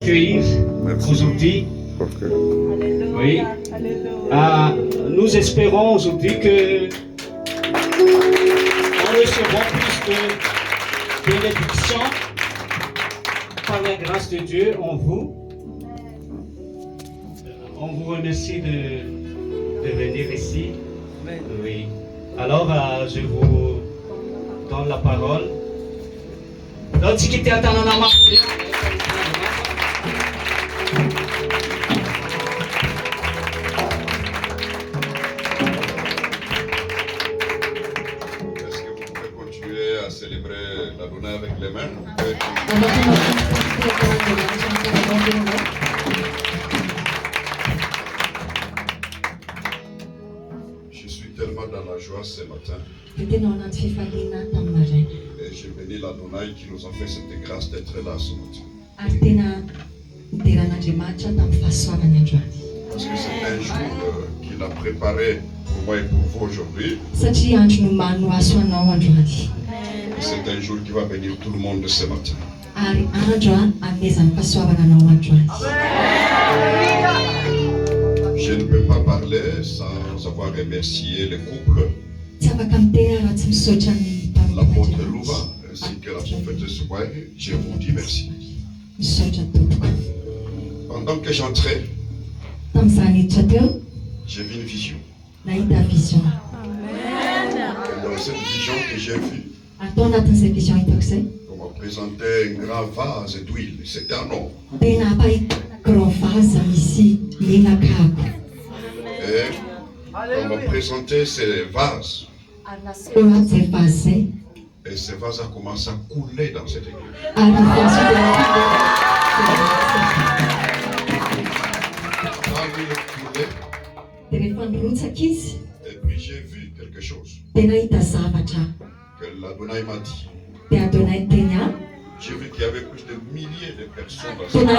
Accueillir aujourd'hui. Oui. Nous espérons aujourd'hui que nous recevrons plus de bénédictions par la grâce de Dieu en vous. On vous remercie de venir ici. Oui. Alors, je vous donne la parole. Célébrer l'Adonai avec les mains. Je suis tellement dans la joie ce matin. Et je bénis l'Adonai qui nous a fait cette grâce d'être là ce matin. Parce que c'est un jour qu'il a préparé pour moi et pour vous aujourd'hui. C'est un jour qui va bénir tout le monde ce matin. Je ne peux pas parler sans avoir remercié les couples, l'apôtre Louva ainsi que la prophétesse Wai. Je vous dis merci. Pendant que j'entrais, j'ai vu une vision. Et dans cette vision que j'ai vue, on m'a présenté un grand vase d'huile. C'était un homme. Et on m'a présenté ces vases. Et ces vases a commencé à couler dans cette église. Quand il coulait, et puis j'ai vu quelque chose. Que l'Adonai m'a dit. J'ai vu qu'il y avait plus de milliers de personnes dans cette église.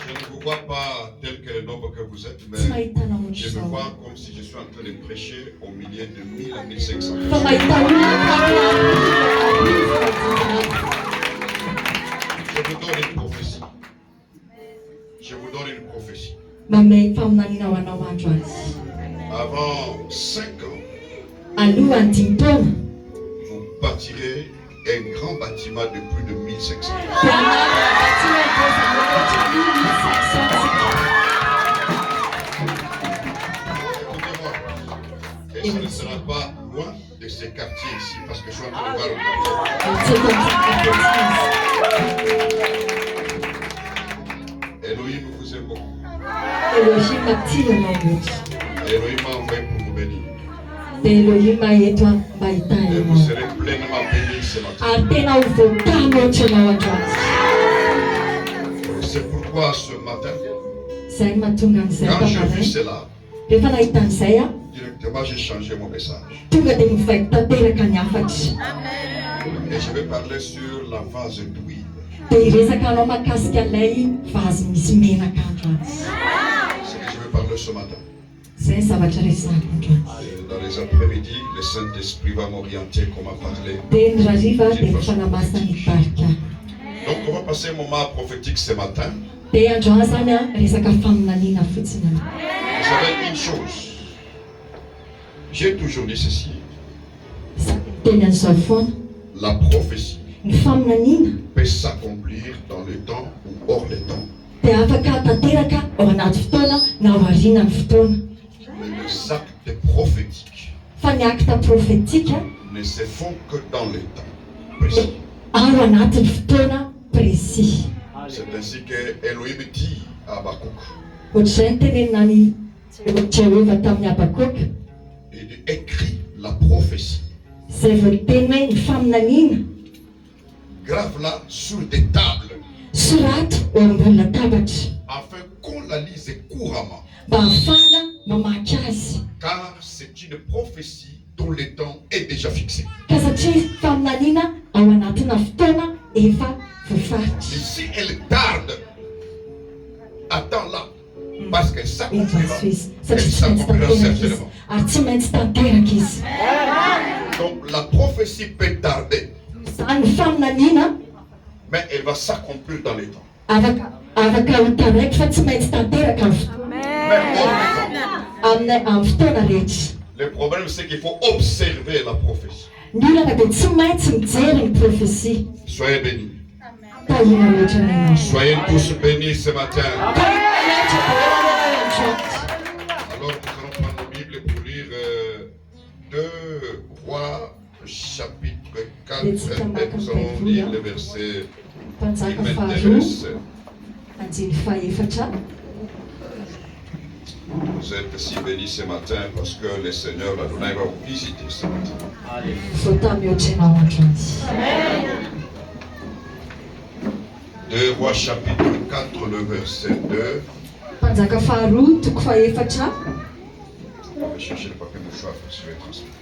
Je ne vous vois pas tel que le nombre que vous êtes, mais je me vois comme si je suis en train de prêcher au milieu de 1000 à 1500 personnes. Je vous donne une prophétie. Je vous donne une prophétie. Avant 5 ans, vous bâtirez un grand bâtiment de plus de 1500. Écoutez-moi, et ça ne sera pas loin de ces quartiers ici, parce que je suis en train de voir le Elohim vous aime beaucoup. Elohim m'a envoyé pour vous bénir. Et vous serez pleinement bénis ce matin. C'est pourquoi ce matin, quand j'ai vu cela, directement j'ai changé mon message. Et je vais parler sur la vase d'huile. Ce que je vais parler ce matin. Dans les après-midi, le Saint-Esprit va m'orienter comment parler. Donc on va passer un moment prophétique ce matin. Vous savez une chose. J'ai toujours dit ceci. La prophétie peut s'accomplir dans le temps ou hors le temps. Mais les actes prophétiques ne se font que dans le temps précis. C'est ainsi que Elohim dit à Habakkuk, il écrit la prophétie. Grave-la sur des tables afin qu'on la lise couramment. Car c'est une prophétie dont le temps est déjà fixé. Et si elle tarde, attends-la, parce qu'elle s'accomplira. Elle s'accomplira certainement. Donc la prophétie peut tarder, mais elle va s'accomplir dans les temps. Le problème, c'est qu'il faut observer la prophétie. Soyez bénis. Soyez tous bénis ce matin. Alors nous allons prendre la Bible pour lire 2 Rois chapitre 4 et nous allons lire le verset qui m'intéresse. Vous êtes si bénis ce matin parce que le Seigneur l'a donné, va vous visiter ce matin. 2 Rois chapitre 4, le verset 2. Je vais chercher le papier mouchoir, je vais transmettre.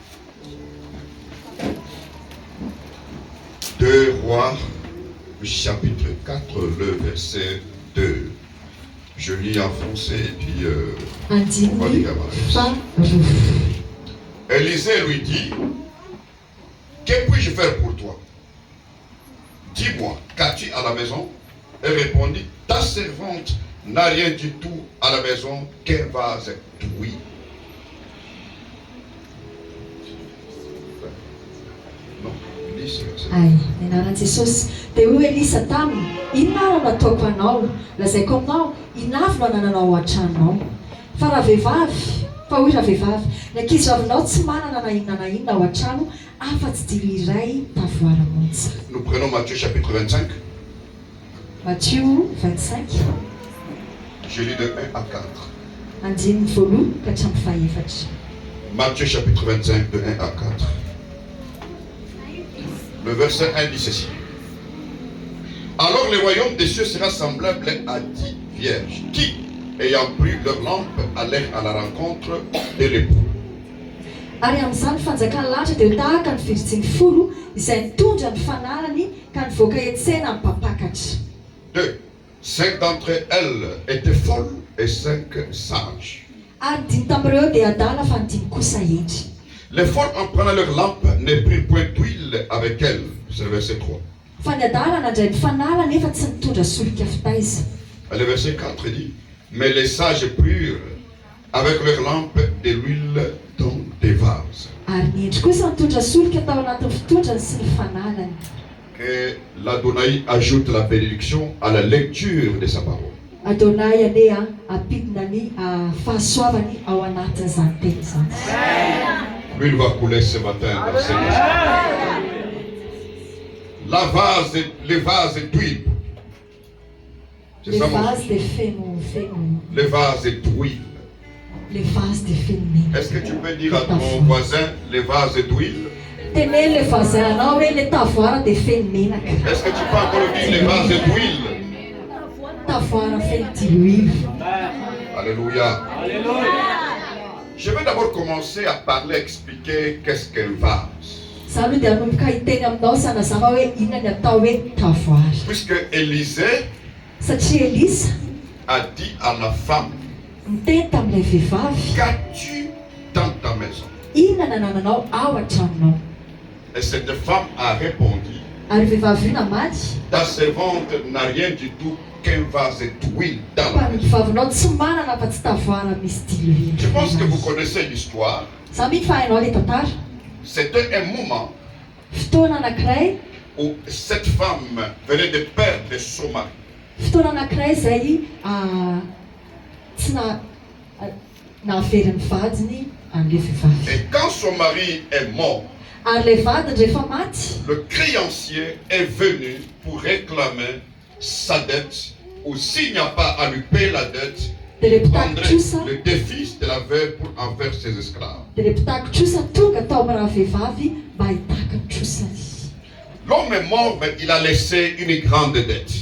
2 Rois chapitre 4, le verset 2. Je lis en français et puis on va lire à Élisée lui dit, que puis-je faire pour toi? Dis-moi, qu'as-tu à la maison? Elle répondit, ta servante n'a rien du tout à la maison qu'un vase d'huile. Non, lis ce verset. Nous prenons Matthieu chapitre 25. Matthieu 25. Je lis de 1 à 4. Matthieu chapitre 25 de 1 à 4. Le verset 1 dit ceci. Alors le royaume des cieux sera semblable à 10 vierges qui, ayant pris leur lampe, allèrent à la rencontre de l'époux. Ary amin'izany fanjakana lanitra dia tahaka ny viritsiny folo izay nitondra ny fanarany ka nivoaka etsena amin'ny mpapakatra. 2. 5 d'entre elles étaient folles et 5 sages. Ary 5 tamin'ireo dia adala fa ny 5 kosa hendry. Les folles en prenant leur lampe ne prirent point d'huile avec elles. C'est le verset 3. Fa ny adala nandray ny fanala nefa tsy nitondra solika fitaiza. Le verset 4 dit, mais les sages prirent avec leur lampe de l'huile dans des vases. Ary ny hendry kosa nitondra solika tao anatin'ny fitondrany sy ny fanalany. Que l'Adonai ajoute la bénédiction à la lecture de sa parole. Adonai ane apidina ny fahasoavany ao anatin'izany teny izany. L'huile va couler ce matin dans cette maison. Les vases d'huile. Les vases de feno. Les vases d'huile. Les vases de feno. Est-ce que tu peux dire à ton voisin les vases d'huile? Tenez le voisin anao hoe le tavoara de feno menaka. Est-ce que tu peux encore dire les vases d'huile? Tavoara feno diloilo. Alléluia. Je vais d'abord commencer à parler, expliquer qu'est-ce qu'un vase. Puisque Élisée a dit à la femme, qu'as-tu dans ta maison? Et cette femme a répondu, ta servante n'a rien du tout qu'un vase d'huile dans la maison. Je pense que vous connaissez l'histoire. C'était un moment où cette femme venait de perdre son mari. Et quand son mari est mort, le créancier est venu pour réclamer sa dette, ou s'il n'y a pas à lui payer la dette, il prendrait le défi de la veuve pour en faire ses esclaves. L'homme est mort, mais il a laissé une grande dette.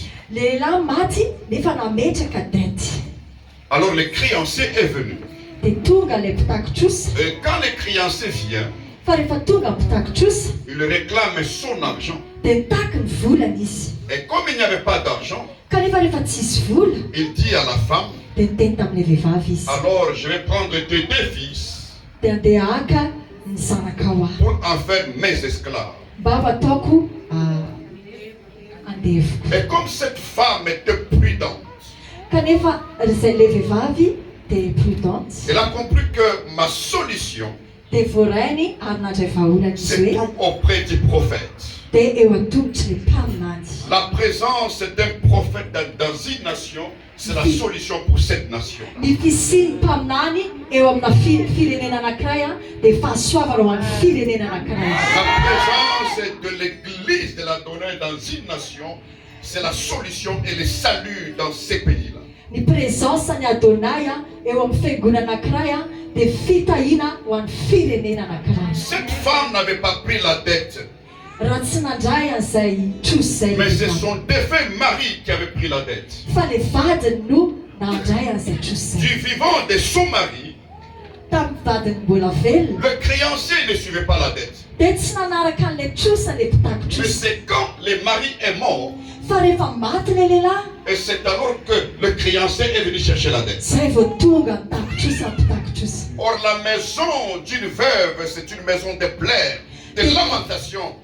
Alors le créancier est venu. Et quand le créancier vient, il réclame son argent. Et comme il n'y avait pas d'argent, il dit à la femme, alors je vais prendre tes 2 fils ny zanaka ho ahy pour en faire mes esclaves. mba ho ataoko andevoko. Et comme cette femme était prudente, Kanefa izay le vehivavy dia prudente elle a compris que ma solution, dia voarainy ary nandray vaholana izy c'est hoe tout auprès du prophète. dia eo an-tongotry ny mpaminany. La présence d'un prophète dans une nation, c'est la solution pour cette nation. Ny fisiany mpaminany eo amina firenena anankiray dia fahasoavana ho an'ny firenena anankiray. La présence de l'église de l'Adonai dans une nation, c'est la solution et le salut dans ces pays-là. Ny présence ny Adonai eo amin'ny fiangonana anankiray dia fitahiana ho an'ny firenena anankiray. Cette femme n'avait pas pris la dette, Raha tsy nandray an'izay troso izay mais c'est vehivavy. son défunt mari qui avait pris la dette. Fa le vadiny no nandray an'izay troso Du izay. vivant de son mari, Tamin'ny vadiny mbola velona le créancier ne suivait pas la dette. dia tsy nanaraka an'ilay trosa le mpitako Mais trosa. c'est quand le mari est mort, Fa rehefa maty le lehilahy et c'est alors que le créancier est venu chercher la dette. zay vao tonga mitako trosa mpitako trosa. Or, la maison d'une veuve, c'est une maison de pleurs, de lamentations.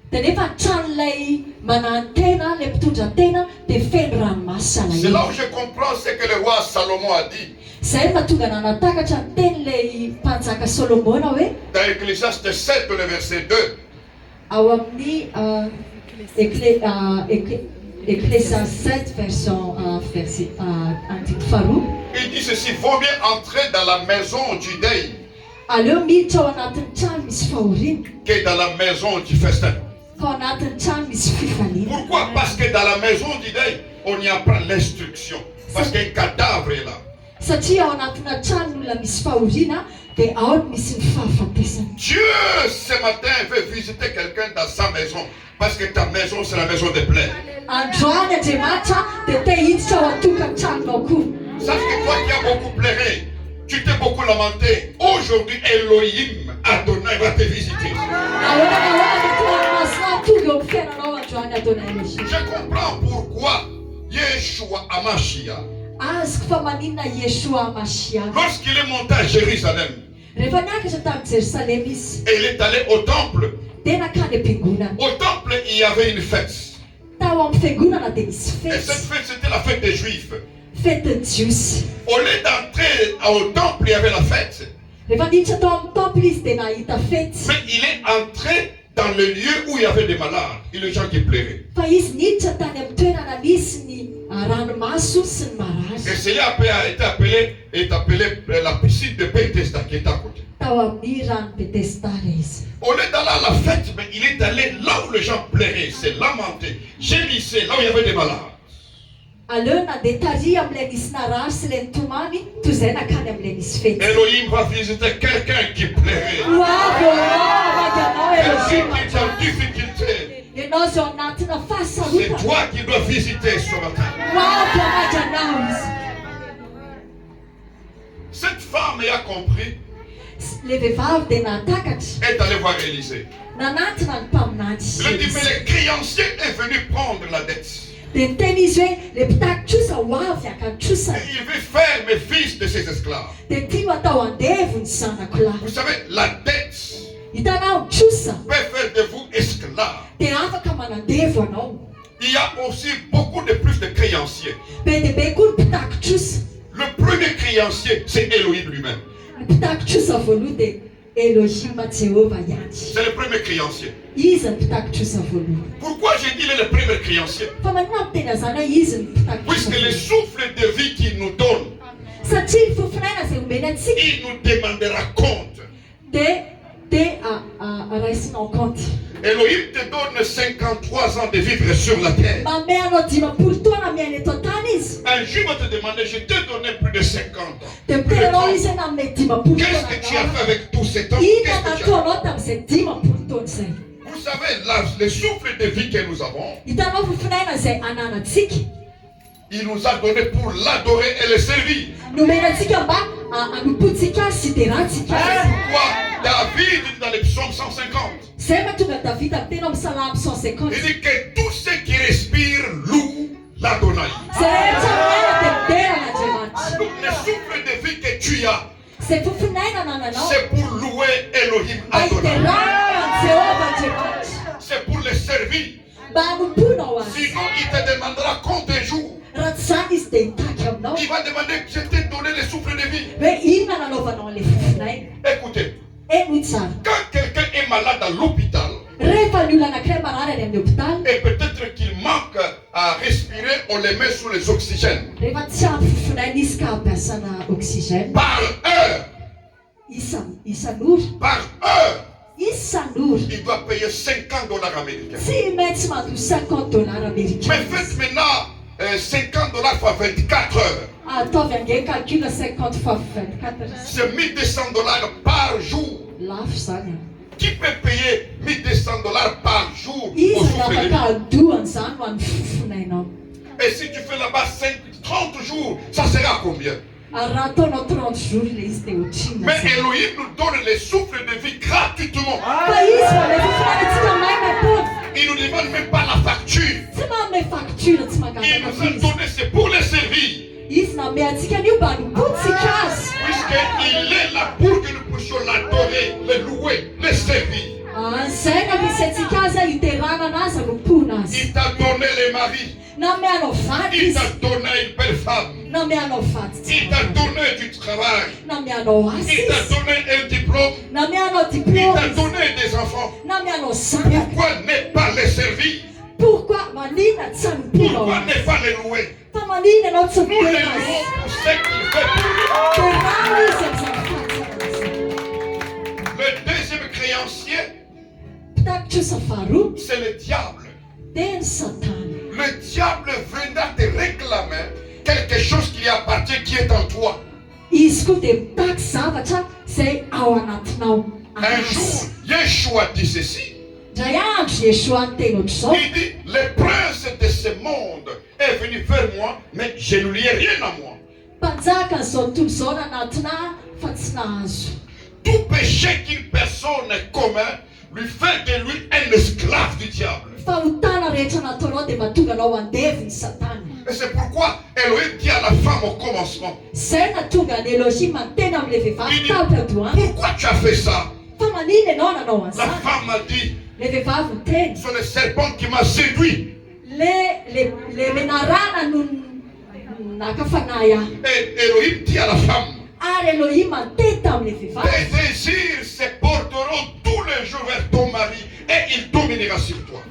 Dia nefa tranon'ilay manantena le mpitondra tena dia feno ranomasina C'est là iny. où je comprends ce que le roi Salomon a dit. Zay mahatonga nanatakatra ny tenin'ilay mpanjaka Solomona hoe Dans Ecclésiaste 7, le verset 2. ao amin'ny Ecclésiaste 7 verset andiko faharoa. Il dit ceci: vaut mieux entrer dans la maison du deuil Aleo miditra ao anatin'ny trano misy fahoriana que dans la maison du festin. ka ao anatin'ny trano misy fifaliana. Pourquoi? Parce que dans la maison du deuil, on y apprend l'instruction. Parce qu'un cadavre est là. Satria ao anatina tranon'olona misy fahoriana dia ao no misy ny fahafatesana. Dieu, ce matin, veut visiter quelqu'un dans sa maison. Parce que ta maison, c'est la maison des plaies. Androany Andriamanitra dia te hiditra ao an-tokantranonao koa. Sache que toi qui as beaucoup pleuré, tu t'es beaucoup lamenté. Aujourd'hui, Elohim, Adonai, va te visiter. Ahoana ny tohanomasina tonga eo amin'ny fiainanao androany Adonai Elohim. Je comprends pourquoi Yeshua Amashia, Azoko fa maninona Yeshua Mashiach. lorsqu'il est monté à Jérusalem, Rehefa niakatra tamin'i Jérusalem izy et il est allé au temple, dia nakany am-piangonana. au temple, il y avait une fête. Tao amin'ny fiangonana dia misy Et fety. cette fête, c'était la fête des Juifs. Fety jiosy. Au lieu d'entrer au temple, il y avait la fête. Rehefa niditra tao amin'ny temple izy dia nahita fety. Mais il est entré dans le lieu où il y avait des malades et les gens qui pleuraient. Fa izy niditra tany amin'ny toerana misy ny ranomaso sy ny Et marary. cela a été appelé la piscine de Bethesda qui est à côté. Tao amin'ny rano Betesda izy. Au lieu d'aller à la fête, mais il est allé là où les gens pleuraient, se lamentaient, gémissaient, là où il y avait des malades. Aleo na dia taria amin'ilay nisy narary sy ilay nitomany toy izay nakany amin'ilay nisy fety. Elohim va visiter quelqu'un qui pleurait. Ho avy avagy anao Quelqu'un Elohim. qui est en difficulté. Ianao zao anatina C'est fahasarotana. toi qui dois visiter ce matin. Ho avy avagy anao izy. Cette femme a compris, Le vehivavy dia nahatakatra. est allée voir Élisée. Nanatina ny mpaminany. Il a dit, mais le créancier est venu prendre la dette. Dia niteny izy hoe le mpitako trosa ho avy aka ny trosany. Et il veut faire mes fils de ses esclaves. Dia tiano atao andevo ny zanako lahy. Vous savez, la dette Hitanao ny trosa peut faire de vous esclaves. dia afaka manandevo anao. Il y a aussi beaucoup de plus de créanciers. Be dia be koa ny mpitako trosa. Le premier créancier, c'est Elohim lui-même. Ny mpitako trosa voaloha dia Elohim Jehova ihany. C'est le premier créancier. Izy ny mpitako trosa voaloha. Pourquoi j'ai dit il est le premier créancier? Fa maninona miteny azany hoe izy ny mpitako trosa Puisque le voaloha. souffle de vie qu'il nous donne, Satria ny fofinaina izay omeny antsika il nous demandera compte. dia raisina en compte. Elohim te donne 53 ans de vivre sur la terre. Manome anao 50 taona miaina eto an-tany izy. Un jour, il va te demander, je t'ai donné plus de 50 ans. Dia miteny anao izy hoe nanome 50 Qu'est-ce que tu as taona. fait avec tous ces temps? Inona Qu'est-ce que tu as... nataonao tamin'izay 50 taona izay. Vous savez, le souffle de vie que nous avons, Hitanao fofinaina izay ananantsika. il nous a donné pour l'adorer et le servir. Nomenantsika mba anompontsika sy dia ratsika. Pourquoi David, dans le psaume 150, Zay mahatonga David amin'ny tena amin'ny salamo 150. il dit que tous ceux qui respirent louent l'Adonai. Zay rehetra miaina dia midera n'Andriamanitra. Donc le souffle de vie que tu as, C'est pour louer Elohim Adonai. C'est pour le servir. Sinon, il te demandera compte un jour. Il va demander que je t'ai donné le souffle de vie. Écoutez, quand quelqu'un est malade à l'hôpital, et peut-être qu'il manque à respirer, on les met sous les oxygènes. Par heure. Par heure. Il doit payer $50 américains. Mais faites maintenant $50 fois 24 heures. C'est $1200 par jour. Qui peut payer $1200 par jour au souffle de vie? Et si tu fais là-bas 30 jours, ça sera combien? Mais Elohim nous donne les souffles de vie gratuitement. Il ne nous demande même pas la facture. Il nous a donné, c'est pour les servir. Puisqu'il est là pour que nous puissions l'adorer, le louer, le servir. Il t'a donné les maris. Il t'a donné une belle femme. Il t'a donné du travail. Il t'a donné un diplôme. Il t'a donné des enfants. Pourquoi ne pas les servir? Pourquoi ne pas les louer? Nous les louons pour ce qu'il fait pour nous. Le deuxième créancier, c'est le diable. Le diable viendra te réclamer quelque chose qui lui appartient, qui est en toi. Un jour, Yeshua dit ceci. Il dit, le prince de ce monde est venu vers moi, mais je ne lui ai rien à moi. Tout péché qu'une personne commet lui fait de lui un esclave du diable. Et c'est pourquoi Elohim dit à la femme au commencement, il dit, pourquoi tu as fait ça? La femme a dit, c'est le serpent qui m'a séduit. Et Elohim dit à la femme, tes désirs se porteront tous les jours vers ton mari et il dominera sur toi.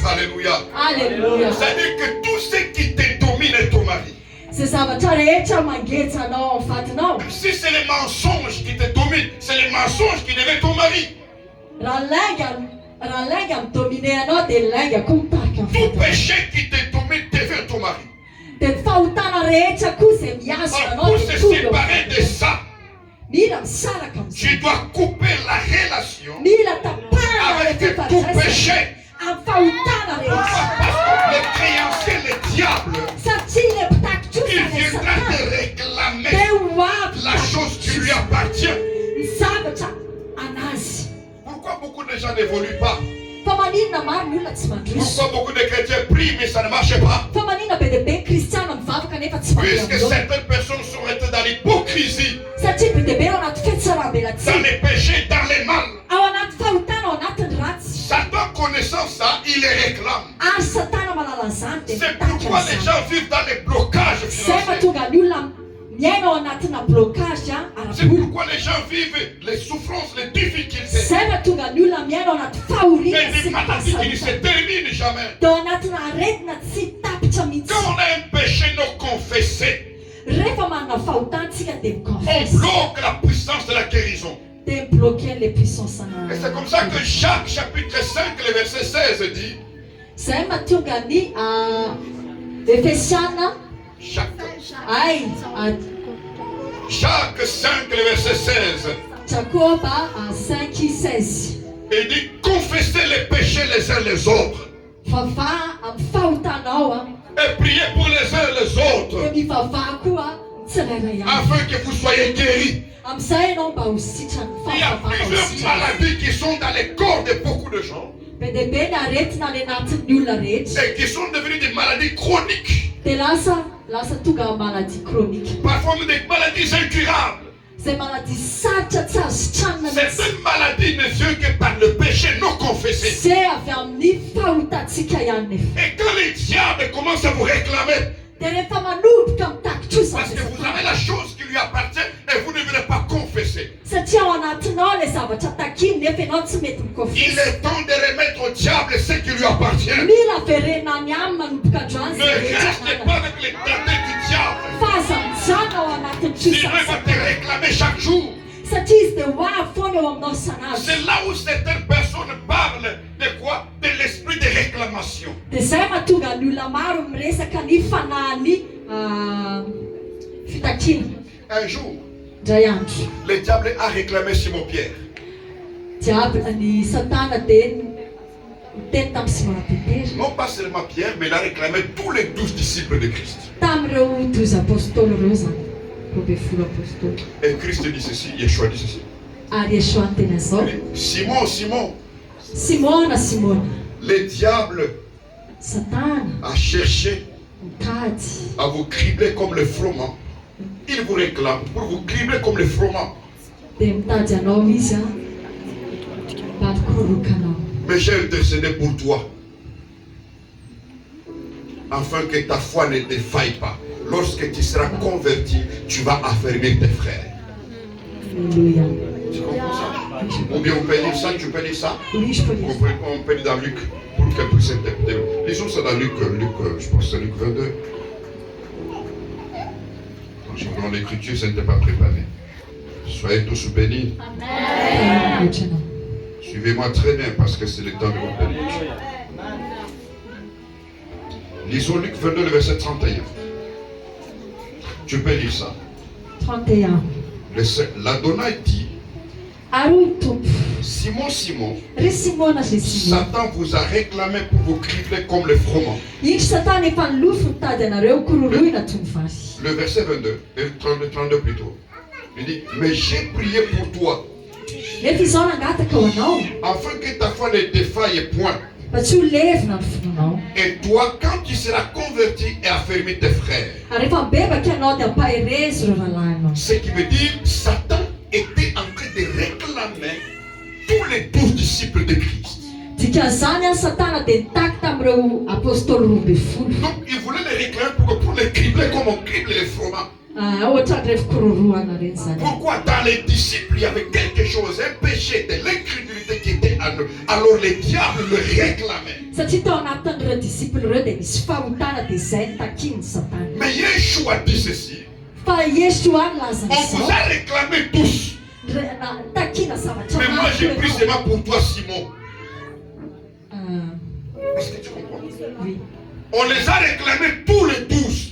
Alléluia. C'est-à-dire que tout ce qui te domine est ton mari. Si c'est les mensonges qui te dominent, c'est les mensonges qui deviennent ton mari. Tout péché qui te domine devient ton mari. Pour se séparer de ça, tu dois couper la relation avec tout péché. Parce que le créancier, le diable, il viendra te réclamer la chose qui lui appartient. Pourquoi beaucoup de gens n'évoluent pas? Pourquoi beaucoup de chrétiens prient mais ça ne marche pas? Puisque certaines personnes sont restées dans l'hypocrisie, dans les péchés, dans les mal. Satan connaissant ça, il les réclame. C'est pourquoi les gens vivent dans les blocages financiers. C'est pourquoi les gens vivent les souffrances, les difficultés. Et des maladies qui ne se terminent jamais. Quand on a un péché non confessé, on bloque la puissance de la guérison. Et c'est comme ça que Jacques chapitre 5, le verset 16 dit. Jacques 5, le verset 16. Il dit, confessez les péchés les uns les autres. Et priez pour les uns les autres. Afin que vous soyez guéris. Il y a plusieurs maladies qui sont dans les corps de beaucoup de gens. Et qui sont devenues des maladies chroniques. dia lasa tonga maladie chronique. Parfois même des maladies incurables. Zay maladie sarotra tsy azo sitrana C'est une maladie, monsieur, que par le péché non confessé. zay avy amin'ny fahotantsika ihany nefa. Et quand les diables commencent à vous réclamer, Dia rehefa manomboka mitakitrosa parce que vous avez la chose qui lui appartient et vous ne voulez pas confesser. satria ao anatinao ilay zavatra takiny nefa ianao tsy mety Il mikofisa. est temps de remettre au diable ce qui lui appartient. Mila verenany aminy manomboka androany Ne restez pas avec les traités du diable. fa aza ao anatin'ny Sinon, il va trosa te réclamer chaque jour. satria izy dia hoavy foana eo aminao san'azy. C'est là où certaines personnes parlent de quoi? De l'esprit de réclamation. Dia zay mahatonga ny olona maro miresaka ny fanahany fitakiana. Un jour, Indray andro le diable a réclamé Simon-Pierre. ny satana dia niteny tamin'ny Simona Petera Non pas seulement Pierre, mais il a réclamé tous les 12 disciples de Christ. tamin'ireo 12 apôstôly ireo zany, ireo be folo apôstôly. Et Christ dit ceci, Yeshua dit ceci. Ary Yeshua ny teny zao, Il dit, Simon, Simon, Simona, le diable satana a cherché mikady à vous cribler comme le froment. Il vous réclame pour vous cribler comme le froment. dia mitady anao izy mba mikoroka anao. Mais j'ai intercédé pour toi, afin que ta foi ne défaille pas. Lorsque tu seras converti, tu vas affermir tes frères. Alléluia. Tu comprends ça? Ou bien on peut lire ça, tu peux lire ça. Oui, je peux lire. On peut lire dans Luc, pour qu'elle puisse interpréter. Lisons ça dans Luc, je pense que c'est Luc 22. Quand je prends l'écriture, ça n'était pas préparé. Soyez tous bénis. Amen. Suivez-moi très bien parce que c'est le temps de votre bénédiction. Lisons Luc 22, le verset 31. Tu peux lire ça. 31. L'Adonai dit, Ary hoy ny tompo, Simon, Simon, ry Simona ry Simona, Satan vous a réclamé pour vous cribler comme le froment. indry satana efa nilofo nitady anareo kororoina toy ny vary. Le verset 22, 32 plutôt. Il dit, mais j'ai prié pour toi, Nefa izao nangataka ho anao, afin que ta foi ne défaille point. mba tsy ho levina ny fonanao. Et toi, quand tu seras converti et affermi tes frères. Ary rehefa mibebaka ianao dia ampaherezy ireo rahalahinao. Ce qui veut dire, Satan était en train de réclamer tous les 12 disciples de Christ. Dikan'izany any satana dia nitaky tamin'ireo apôstôly roa be folo. Donc, il voulait les réclamer pour les cribler comme on crible les froment. Ohatra ny rehefa kororoana reny zany. Pourquoi dans les disciples, il y avait quelque chose, un péché, de l'incrédulité qui était en eux. Alors les diables le réclamaient. Satria tao anatin'ireo disiply ireo dia misy fahotana dia izay nitakiany satana. Mais Yeshua dit ceci. Fa Yeshua nilaza On vous a réclamé tous. nitakina zavatra Mais moi j'ai pris maro. seulement pour toi Simon. Ah, Est-ce que tu comprends? oui. On les a réclamés tous les 12.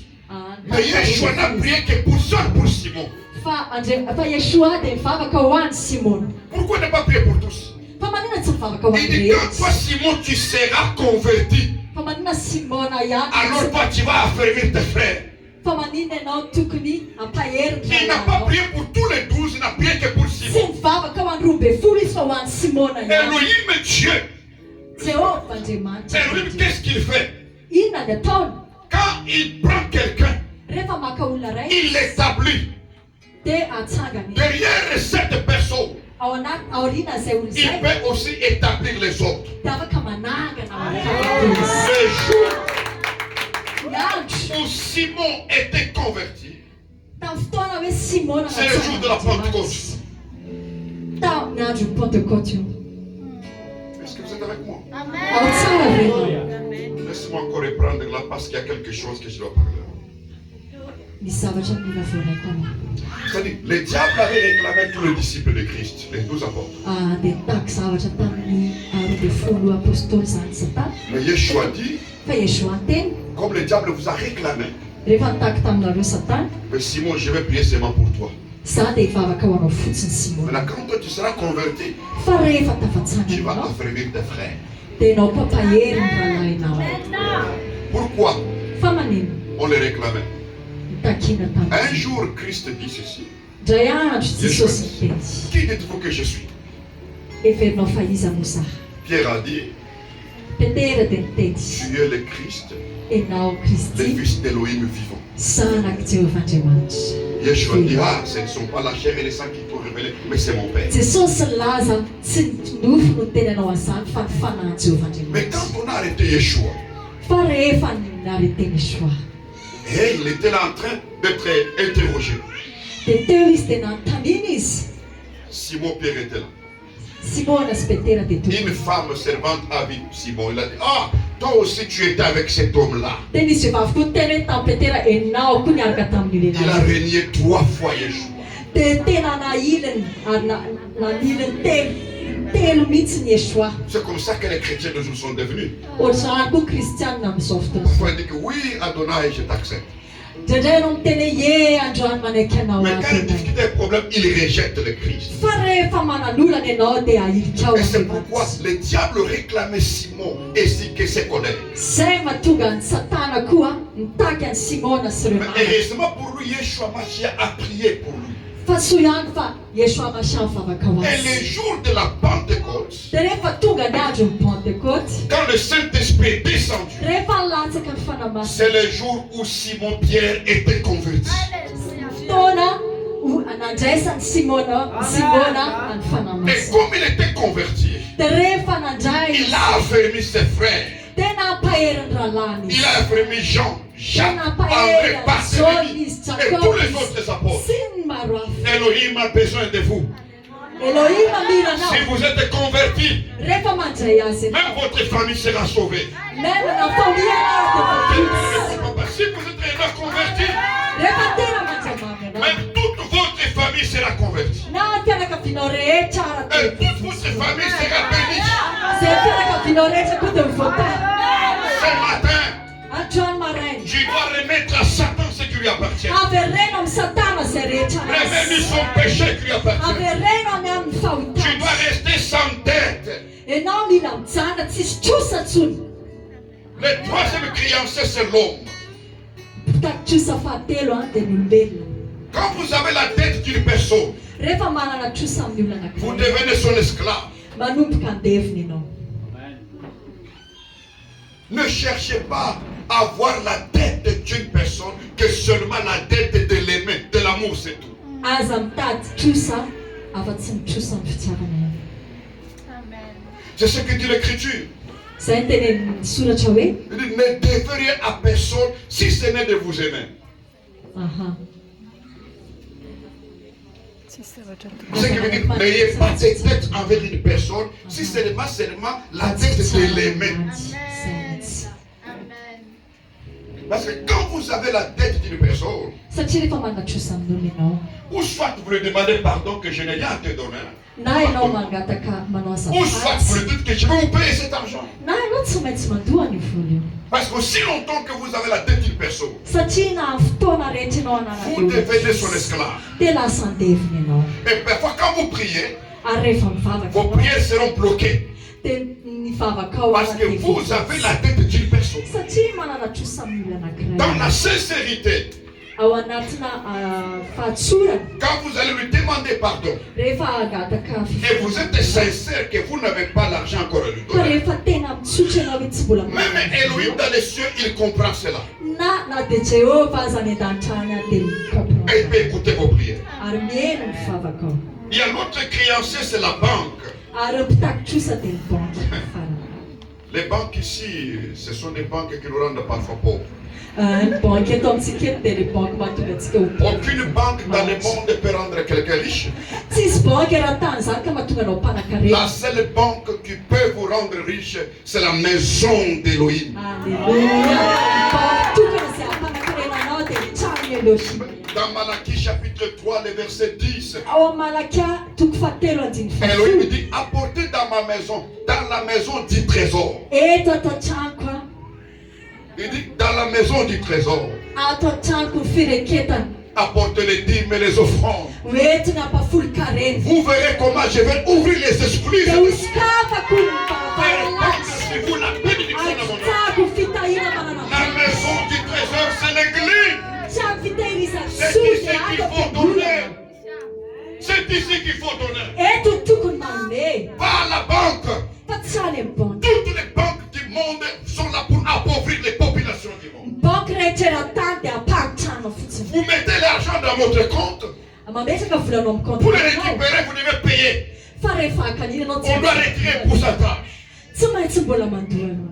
Mais Yeshua n'a prié que pour seul pour Simon. Fa Yeshua dia mivavaka ho an'ny Simona. Pourquoi ne pas prier pour tous? Fa manina tsy mivavaka ho Il an'ny dit quand rehetra. toi Simon tu seras converti, Fa manina Simona ihany. alors toi tu vas affermir tes frères. Fa manina ianao tokony ampahery ny Il n'a pas rahalahinao. prié pour tous les 12, il n'a prié que pour Tsy Simon. mivavaka ho an'ny roa be folo izy fa ho an'ny Simona ihany. Elohim Dieu. Jehovah Andriamanitra. Elohim, qu'est-ce qu'il fait? Inona ny ataony? Quand il prend quelqu'un, Rehefa maka olona ray, il l'établit dia atsangany. derrière cette personne. Ao anaty aoriana izay olona Il izay peut aussi établir les autres. dia afaka manangana manakaizy. Le jour Ny andro où Simon était converti, tamin'ny fotoana hoe Simona c'est le jour de la Pentecôte. tamin'ny andron'ny Pentecote io. Est-ce que vous êtes avec moi? Ao tsara venao. Laisse-moi encore reprendre là parce qu'il y a quelque chose que je dois parler. Misy zavatra mila voaraiko anao. C'est-à-dire, le diable avait réclamé tous les disciples de Christ, les 12 apôtres. Dia nitaky zavatra tamin'ny roa be folo apôstôly zany satana. Mais Yeshua dit, Fa Yeshua ny teny, comme le diable vous a réclamé, rehefa nitaky taminareo satana, mais Simon, je vais prier seulement pour toi. za dia hivavaka ho anao fotsiny Simona. Maintenant, quand toi tu seras converti, Fa rehefa tu tafatsangana vas anao affermir tes frères. dia ianao mpampahery ny rahalahinao. Pourquoi Fa manino on les réclamait? nitakiana Un tamin'izy. jour, Christ dit ceci. Indray andro Jesosy niteny, Qui dites-vous que je suis? everinao fa iza moa za? Pierre a dit, Petera dia nitety Tu es le Christ, ianao le Kristy Fils d'Élohim vivant. zanaky Jehovandriamanitra. Yeshua dit, ah, ce ne sont pas la chair et le sang qui t'ont révélé, mais c'est mon Père. Jesosy nilaza tsy ny nofo no teny anao an'izany fa ny fanahy Mais Jehovandriamanitra. quand on a arrêté Yeshua, Fa rehefa nareteny Yeshua et il était là en train d'être interrogé. dia teo izy dia nanontaniana izy. Simon Pierre était là. Simona sy Petera dia toy. Une femme servante a vu Simon. Il a dit, ah, toi aussi tu étais avec cet homme-là. Dia nisy vehivavy koa teny hoe tamin'ny Petera ianao koa niaraka tamin'io Il a lehilahy. régné 3 fois Yeshua. Dia tena nahiliny ary naniliny telo mihitsy ny Yeshua. C'est comme ça que les chrétiens de jour sont devenus. Ohatr'izany koa kristianina amin'izao fotoana. Parfois il dit que oui, Adonai, je t'accepte. Indraindray ianao miteny hoe ye androany manaiky anao Mais quand il ato. discute des problèmes, il rejette le Christ. Fa rehefa mananolana ianao dia ahilika ao Et c'est pourquoi Andriamanitra. le diable réclamait Simon ainsi que ses collègues. Zay mahatonga ny Satana koa mitaky any Simona sy ireo Mais namany. heureusement pour lui, Yeshua Mashiach a prié pour lui. Fa soa ihany fa Yeshua Mashiach mivavaka ho Et azy. le jour de la Pentecôte, Dia rehefa tonga ny andro ny Pentecote, quand le Saint-Esprit est descendu, rehefa nilatsaka ny fanamasina, c'est le jour où Simon Pierre était converti. fotoana nandraisany Simona any Et fanamasina. comme il était converti, Dia rehefa nandray il a affermi ses frères. dia nampaheriny rahalahy Il izy. a affermi Jean, Jacques, Dia André, nampaheriny Barthélemy Izy, et tous Jacob les autres apôtres. sy ny maro hafa. Elohim a besoin de vous. Elohim mira Si anao. vous êtes convertis, Rehefa mandray azy ianao, même votre famille sera sauvée. même na famille anao dia voakitsy. Si vous êtes déjà convertis, Rehefa tena mandramamy anao, même toute votre famille sera convertie. na fianakavianao rehetra Et toute votre famille sera bénie. zay fianakavianao rehetra koa dia mivoatany. Ce matin, Androany maraina tu dois remettre à Satan ce qui lui appartient. avereno amin'ny Satana zay rehetra Remets-lui anazy. son péché qui lui appartient. Avereno any amin'ny Tu fahotany. dois rester sans tête. Ianao mila mijana tsisy trosa ntsony. Le troisième créancier, c'est l'homme. Pitaky-trosa fahatelo dia ny olombelona. Quand vous avez la tête d'une personne, Rehefa manana trosa amin'ny olona vous anankiray, devenez son esclave. manomboka andeviny ianao. Ne cherchez pas à avoir la tête d'une personne que seulement la tête de l'aimé, de l'amour, c'est tout. Aza mitady trosa afa-tsy ny trosa ny fitiavana ihany. C'est ce que dit l'Écriture. Zay ny tenen'ny soratra hoe Il dit, ne devez rien à personne si ce n'est de vous aimer. aha. Ce qui veut dire, n'ayez pas de tête envers une personne si ce n'est pas seulement la tête de l'aimer. Parce que quand vous avez la tête d'une personne, Satria rehefa manana trosa amin'olona ianao, ou soit vous lui demandez pardon que je n'ai rien à te donner, na ianao mangataka manao ou soit vous azafatsy, lui dites que je vais vous payer cet argent. na ianao tsy maintsy mandoa ny vola io. Parce qu'aussi longtemps que vous avez la tête d'une personne, Satria na fotoana rehetra ianao anana vous devenez son esclave. dia lasa andeviny ianao. Et parfois quand vous priez, Ary rehefa mivavaka vos ianao prières seront bloquées. dia nivavaka ao Parce que vous avez la tête d'une personne. satria manana trosa amin'ny olona Dans la anankiray. sincérité, Ao anatina fahatsorana, quand vous allez lui demander pardon, rehefa agataka et vous êtes sincère que vous n'avez pas l'argent encore à lui fa donner, rehefa tena mitsotra ianao hoe tsy mbola même Elohim dans les cieux, il comprend cela. na dia Jehovah aza any an-danitra any any dia Et il mikapoana peut écouter vos prières. ary mihaino mivavaka ao. Il y a l'autre créancier, c'est la banque. Ary mpitaky trosa dia ny banky farany. Les banques ici, ce sont des banques qui nous rendent parfois pauvres. Ny banky eto amintsika eto dia ny banky mahatonga antsika ho Aucune banque dans le monde ne peut rendre quelqu'un riche. tsisy banky raha tany zany ka mahatonga anao mpanan-karena. La seule banque qui peut vous rendre riche, c'est la maison d'Elohim. Alléluia. Banky tokana izay hampanankarena anao dia ny tranon'ny Elohim. Dans Malachie chapitre 3, le verset 10, Ao amin'ny Malakia toko fahatelo andiny Elohim fahafolo. dit, apportez dans ma maison, dans la maison du trésor. Eto ato an-tranoko a, Il dit, dans la maison du trésor, ato an-tranoko ny fireketana. apportez les dîmes et les offrandes. Hoentiny hampafolo-karena. Vous verrez comment je vais ouvrir les esprits. Dia hosikafako ny Faire fahalalatra. sur vous la bénédiction de mon Dieu. Ahitako fitahina manana La maison du trésor, c'est l'église. trano fitahirizany C'est soa ici dia qu'il ato faut donner. am-piangonana. C'est ici qu'il faut donner. Eto tokony manome Pas à la banque. fa tsy any amin'ny banky. Toutes les banques du mametraka volanao amin'ny Pour compte le anao. récupérer, vous devez payer. Fa rehefa hakanina anao On doit retirer un pourcentage. tsy maintsy mbola mandoa anao.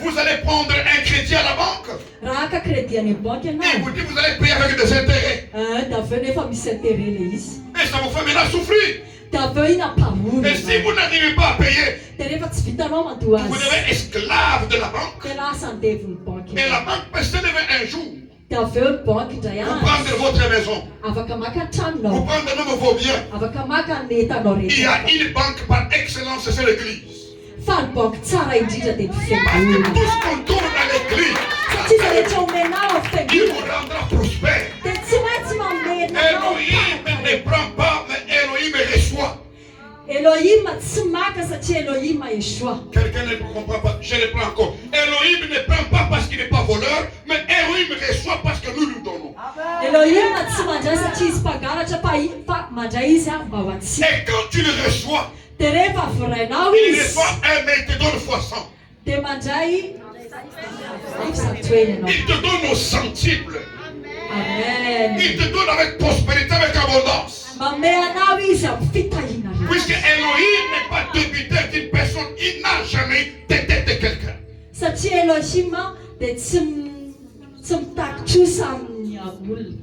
Vous allez prendre un crédit à la banque. Raha aka crédit any amin'ny banque Et ianao. vous dites vous allez payer avec des intérêts. Da aveo nefa misy intérêt le izy. Et ça vous fait maintenant souffrir. Da aveo iny ampamory. Et si vous n'arrivez pas à payer, De rehefa tsy vitanao mandoa vous azy. devenez esclave de la banque. De lasa andeviny banque. Et la banque peut se lever un jour. Da aveo ny banque indray Vous andro prendre votre maison. afaka maka Vous tranonao. prendre même vos biens. Afaka maka ny entanao Il y a rehetra. une banque par excellence, c'est l'église. Fa ny banque tsara indrindra de ny Parce que fiangonana. tout ce qu'on tourne à l'église, Satria za rehetra omenao amin'ny il fiangonana vous rendra prospère. de tsy maintsy mamenanao. Elohim ne prend pas, mais Elohim reçoit. Elohim tsy maka satria Elohim esoa. Quelqu'un ne comprend pas, je le prends encore. Elohim ne prend pas parce qu'il n'est pas voleur, mais Elohim reçoit parce que nous lui donnons. Elohim tsy mandray satria izy mpangalatra fa mandray izy mba ho atsika. Et quand tu le reçois, De rehefa vorainao il izy reçoit un, mais il te donne fois 100. de mandray ifisatoeny anao. Il te donne au centuple. Amen. Il te donne avec prospérité, avec abondance. Mame anao izy amin'ny fitahina rehetra. Puisque Elohim n'est pas débiteur d'une personne, il n'a jamais tété de quelqu'un. Satria Elohim de tsy mitakotrosa amin'ny olona.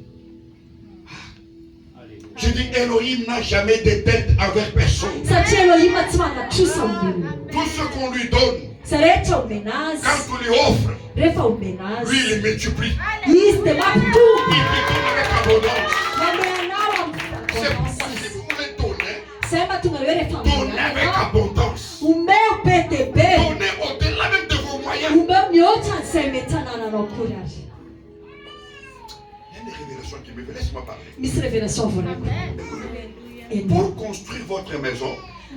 Je dis Elohim n'a jamais de dette avec personne. Satria Elohim tsy manatrosa amin'ny olona. Tout ce qu'on lui donne, Sa rehetra omena azy, quand on lui offre, rehefa omena lui azy, il multiplie. izy de mampitombo. Il te donne avec abondance. Mamenao C'est pourquoi si amin'ny vous voulez donner, zay mahatonga hoe rehefa donnez avec omenao abondance. omeo be de be. Donnez au-delà même de vos moyens. Omeo mihoatra n'izay mety hanananao akory azy. Il y a des révélations qui me viennent. Laisse-moi parler. Misy révélation voarako. Eny Pour construire votre maison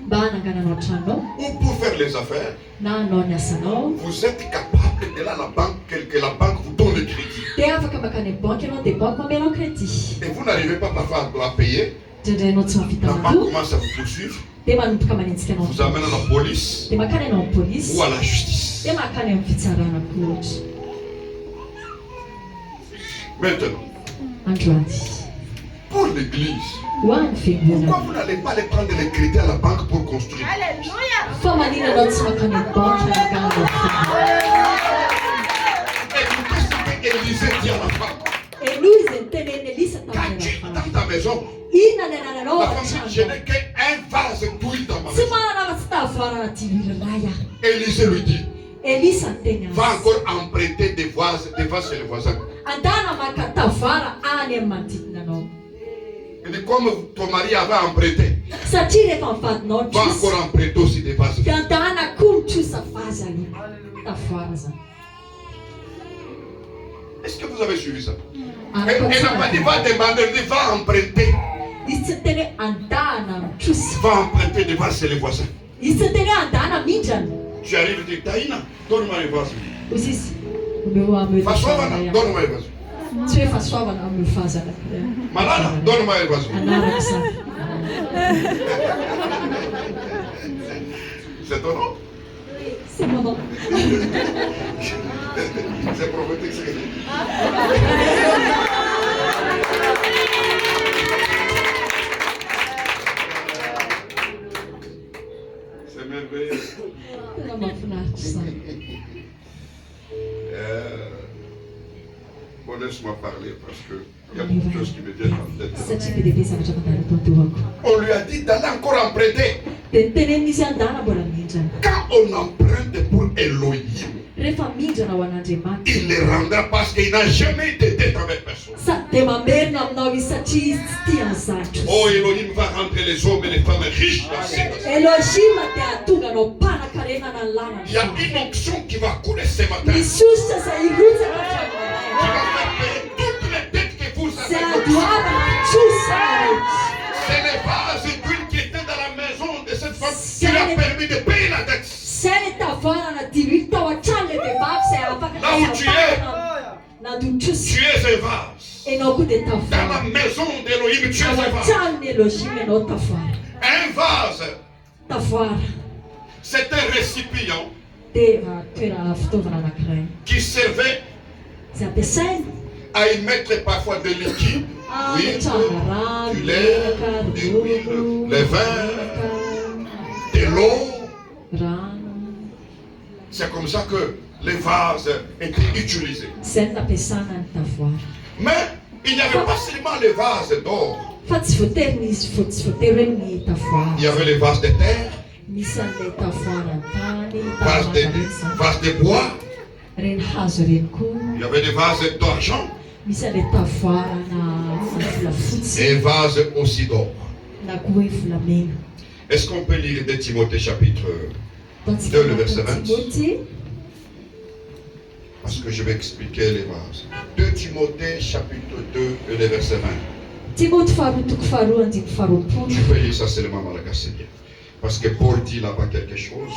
mba hanangananao tranonao ou pour faire les affaires, na hanao ny asanao vous êtes capable de là la banque, que la banque vous donne le crédit. de afaka makany amin'ny banque ianao de banque mamelao crédit. Et vous n'arrivez pas parfois à payer, Indraindray ianao tsy la mahavita banque mandoa commence à vous poursuivre, de manomboka manenjika anao. vous amène à la police De makany anao amin'ny polisy ou à la justice. de makany amin'ny fitsarana kohatra. Maintenant, Androany pour l'église, ho an'ny pourquoi fiangonana. vous n'allez pas aller prendre les crédits à la banque pour construire? Fa manina anao tsy makany amin'ny banque hanangananao fiangonana. Écoutez ce que Élisée dit à la femme. Enoy izy niteneny Elisa Quand tamin'ny tu es femme. dans ta maison, Inona ny anananao la ao femme dit, je an-trano? n'ai qu'un vase d'huile dans ma Tsy maison. manana afa-tsy tavarana diliray aho. Élisée lui dit, Elisa ny teny va azy. encore emprunter des vases chez les voisins. Andana maka tavara any amin'ny manodidina anao. Il dit, comme ton mari avait emprunté, Satria rehefa mivadinao va trosa encore emprunter aussi des vases. de andana koa mitrosa vazy aloha. Tavara zany. Est-ce que vous avez suivi ça? Araka Elle n'a pas dit va demander, elle dit va emprunter. Izy tsy teny hoe andana mitrosa. Va emprunter des vases chez les voisins. Izy tsy teny hoe andana mindrana. Tu arrives et dis, Taïna, donne-moi les vases. Hozy izy omeo ameo Fasoavana, fazana. donne-moi les vases. Tsy hoe fahasoavana ameo fazana. Malala, donne-moi les vases. Anaraka zany. C'est ton nom? C'est mon nom. C'est prophétique, c'est que c'est merveilleux. Tena mahafinaritra zany. Bon, laisse-moi parler parce que il y a beaucoup de choses qui me viennent en tête. Satria be dehibe zavatra mandalo atao dohako. On lui a dit d'aller encore emprunter. De nitenenina izy andana mbola mindrana. Quand on emprunte pour Elohim, Rehefa mindrana ho an'Andriamanitra. il les rendra parce qu'il n'a jamais été dette avec personne. De mamerina aminao izy satria izy tsy tia an'zatra. Oh, Elohim va rendre les hommes et les femmes riches dans ces temps. Elohima de ahatonga anao mpanakarena na Il y a lalana. une onction qui va couler ce matin. Misy ositra zay irotsaka Qui va faire payer toutes les dettes que vous zay avez. adoavana trosa rehetra. C'est les vases d'huile qui étaient dans la maison de cette femme qui lui a permis de payer la dette. Zay le tavarana diloilo tao an-trano le vehivavy zay afaka Là où tu es. nadontrosa. Tu es un vase. Enao koa de Dans la tavara. maison d'Elohim, tu es un Ao vase. an-tranony Elohima enao tavara. Un vase, Tavara c'est un récipient de toera fitaovana anankiray qui servait zay ampiasaina à y mettre parfois des liquides. L'huile, du lait, de l'huile, le vin, de l'eau. C'est comme ça que les vases étaient utilisés. Mais il n'y avait pas seulement les vases d'or. Il y avait les vases de terre, vases de bois, il y avait des vases d'argent et vases aussi d'or. Est-ce qu'on peut lire 2 Timothée chapitre 2, le verset 20? Parce que je vais expliquer les vases. 2 Timothée chapitre 2 et le verset 20. Tu peux lire ça seulement dans la casse, c'est bien. Parce que Paul dit là-bas quelque chose.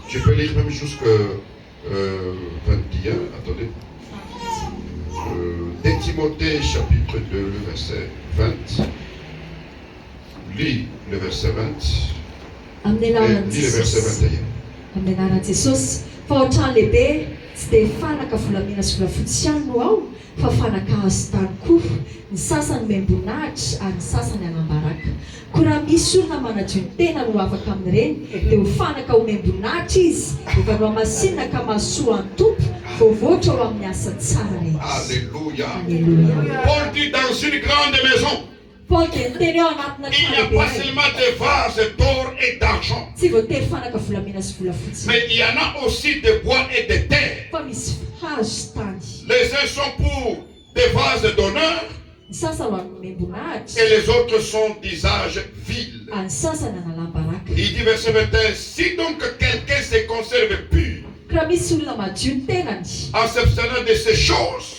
Tu peux lire même jusqu'à 21. Attendez. 2 Timothée chapitre 2, le verset 20. Lis le verset 20. Et lis le verset 21. Tsy dia fanaka volamena sy volafotsy ihany no ao fa fanaka azo tany koa ny sasany membonahitra ary ny sasany anambaraka koa raha misy olona manadio ny tena no afaka amin'ireny dia ho fanaka ho membonahitra izy efa no hamasinina ka mahasoa ny tompo voavoatra ao amin'ny asa tsara rehetra. Alléluia. Alléluia. Paul dit dans une grande maison, Paul dia niteny eo anatina il n'y a pas seulement des vases d'or et d'argent, tsy voatery fanaka volamena sy volafotsy mais il y en a aussi de bois et de terre. fa misy hazo sy tany. Les uns sont pour des vases d'honneur Ny sasany ho amin'ny membonahitra et les autres sont d'usage vil. any sasany analambaraka. Il dit verset 21, si donc quelqu'un se conserve pur Raha misy olona madio ny tenany en s'abstenant de ces choses,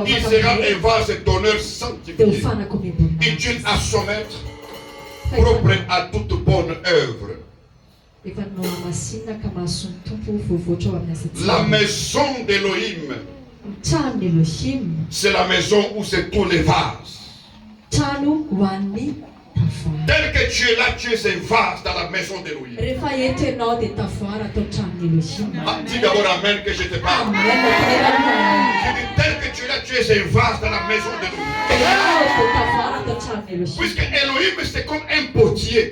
il sera un vase d'honneur dia ho sanctifié, fanaka ho membonahitra. utile à son maître, propre à toute bonne œuvre. Efa no hamasinina ka mahasoa ny tompo voavoatra ao amin'ny asa La tsara. maison d'Élohim, Ny tranon'ny Elohim, c'est la maison où c'est tous les vases. trano ho an'ny tavoara. Tel que tu es là, tu es un vase dans la maison d'Élohim. Rehefa eto ianao dia tavoara atao tranon'ny Elohim. Ah, dis d'abord Amen que je te parle. Amen. Je dis tel que tu es là, tu es un vase dans la maison d'Élohim. Ianao dia tavoara atao tranon'ny Elohim. Puisque Elohim c'est comme un potier.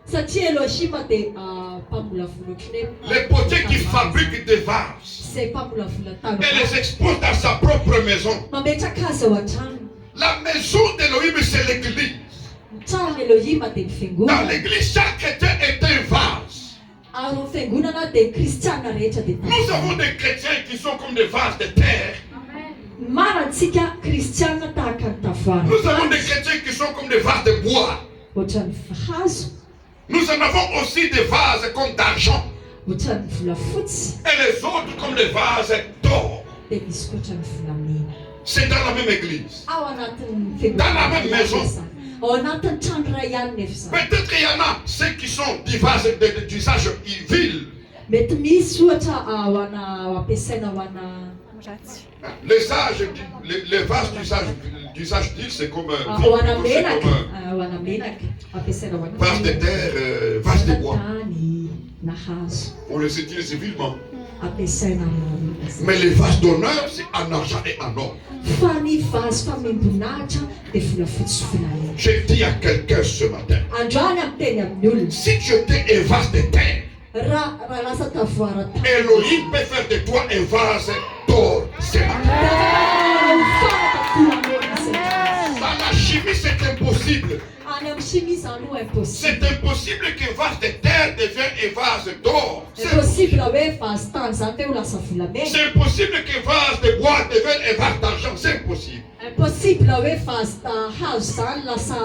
Satria Elohim dia mpamolavola ohatran'ny hoe Les potiers qui fabriquent des vases izay mpamolavola tany. et les exposent dans sa propre maison. Mametraka azy ao an-trano. La maison d'Elohim c'est l'église. Ny tranon'ny Elohim dia ny Dans fiangonana. l'église, chaque chrétien est un vase. Ao amin'ny fiangonana dia ny kristiana rehetra dia Nous tavoara. avons des chrétiens qui sont comme des vases de terre. Marantsika kristiana tahaka ny tavoara. Nous avons des chrétiens qui sont comme des vases de bois. Ohatran'ny hazo, Nous en avons aussi des vases comme d'argent. ohatran'ny volafotsy, Et les autres comme des vases d'or. dia misy koa ohatran'ny volamena. C'est dans la même église. Ao anatin'ny Dans la même maison. ao anatin'ny trano iray ihany nefa izany. Peut-être qu'il y en a ceux qui sont d'usage vil. Mety misy ohatra ho ampiasaina ho ana Les vases d'usage vil, c'est comme ho ana c'est menaka, comme ho ana menaka ampiasaina ho ana vase de terre, vase de bois. tany na hazo On les utilise vilement. ampiasaina amin'ny Mais les vases d'honneur, c'est en argent et en or. fa ny vazy famembonahitra dia volafotsy sy volamena. Je dis à quelqu'un ce matin, Androany amin'ny teny amin'ny olona si tu étais un vase de terre, raha lasa tavoara tany. Elohim peut faire de toi un vase d'or ce matin. Dans la chimie, c'est impossible. Any amin'ny chimie izany ho impossible. C'est impossible qu'un vase de terre devienne un vase d'or. C'est Impossible hoe vazy tany zany te ho lasa volamena. C'est impossible qu'un vase de bois devienne un vase d'argent. C'est impossible. Impossible hoe vazy hazo zany lasa.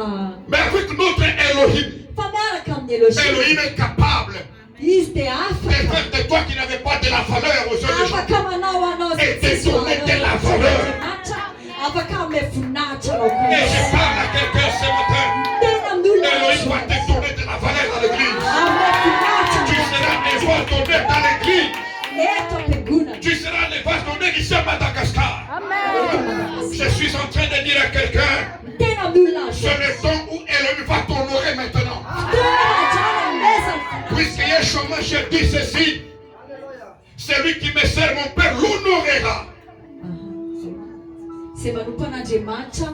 Mais avec notre Elohim, Fa miaraka amin'ny Elohim, Elohim est capable izy dia de afaka. faire de toi qui n'avais pas de la valeur aux yeux des gens. Afaka manao anao Et te donner de la valeur. afaka ame voninahitra anao Et je koa. parle à quelqu'un ce matin. Tena amin'ny olona Elohim va te donner de la valeur dans l'église. ame voninahitra Tu seras un vase d'honneur dans l'église. eto am-piangonana. Tu seras le vase d'honneur ici à Madagascar. Je suis en train de dire à quelqu'un, Tena amin'ny olona c'est le temps où Elohim va t'honorer maintenant. Puisque Yeshua je dis ceci, celui qui me sert mon Père l'honorera. Izay manompo an'Andriamanitra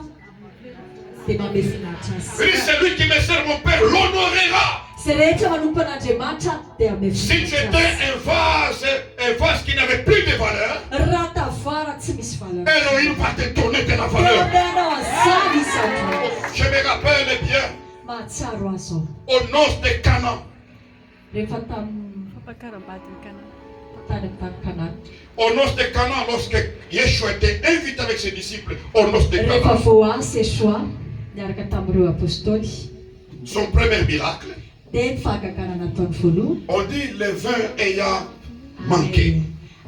dia manome finaritra azy. Il dit, celui qui me sert mon Père l'honorera. Izay rehetra manompo an'Andriamanitra dia manome Si tu finaritra étais azy. un vase qui n'avait plus de valeur, Raha tavara tsy misy valeur. Elohim va te donner de la Dia valeur. omenao azava izy Je me rappelle bien, mahatsiaro azy ao. aux noces de Canaan, Rehefa tamin'ny tany amin'ny Kanana. aux noces de Canaan, lorsque Yeshua était invité avec ses disciples aux noces de Rehefa Canaan, voasy Yeshua niaraka tamin'ireo apôstôly son premier miracle, dia ny fahagagana nataony voalohany. on dit le vin ayant manqué.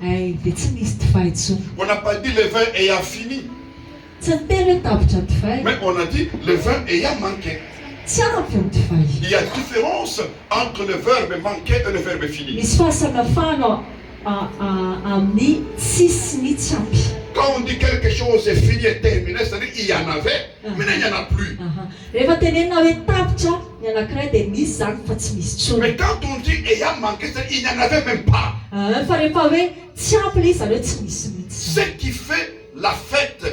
Dia tsy nisy divay intsony. On n'a pas dit le vin ayant fini, Tsy niteny hoe tapitra ny divay. mais on a dit le vin ayant manqué. Tsy ampy ny divay. Il y a différence entre le verbe manquer et le verbe fini. Misy fahasamihafana amin'ny tsisy ny tsy ampy. Quand on dit quelque chose est fini et terminé, c'est-à-dire il y en avait, mais il n'y en a plus. Rehefa tenenina hoe tapitra ny anankiray dia misy zany fa tsy misy tsony. Mais quand on dit ayant manqué, c'est-à-dire il n'y en avait même pas. Fa rehefa hoe tsy ampy ilay izy zany hoe tsy misy mihitsy. Ce qui fait la fête,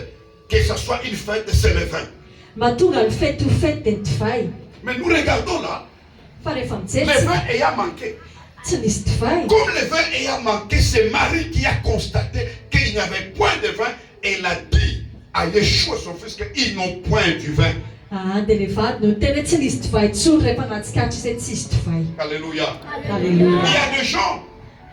que ce soit une fête, c'est le vin. Mahatonga ny fety ho fety dia ny divay. Mais nous regardons là, Fa rehefa le mijery vin ayant manqué. tsy misy divay. Comme le vin ayant manqué, c'est Marie qui a constaté qu'il n'y avait point de vin. Elle a dit à Yeshua, son fils, qu'ils n'ont point du vin. Dia le vady no teny hoe tsy nisy divay intsony rehefa natsikatra izy hoe tsisy divay. Alléluia. Alléluia. Il y a des gens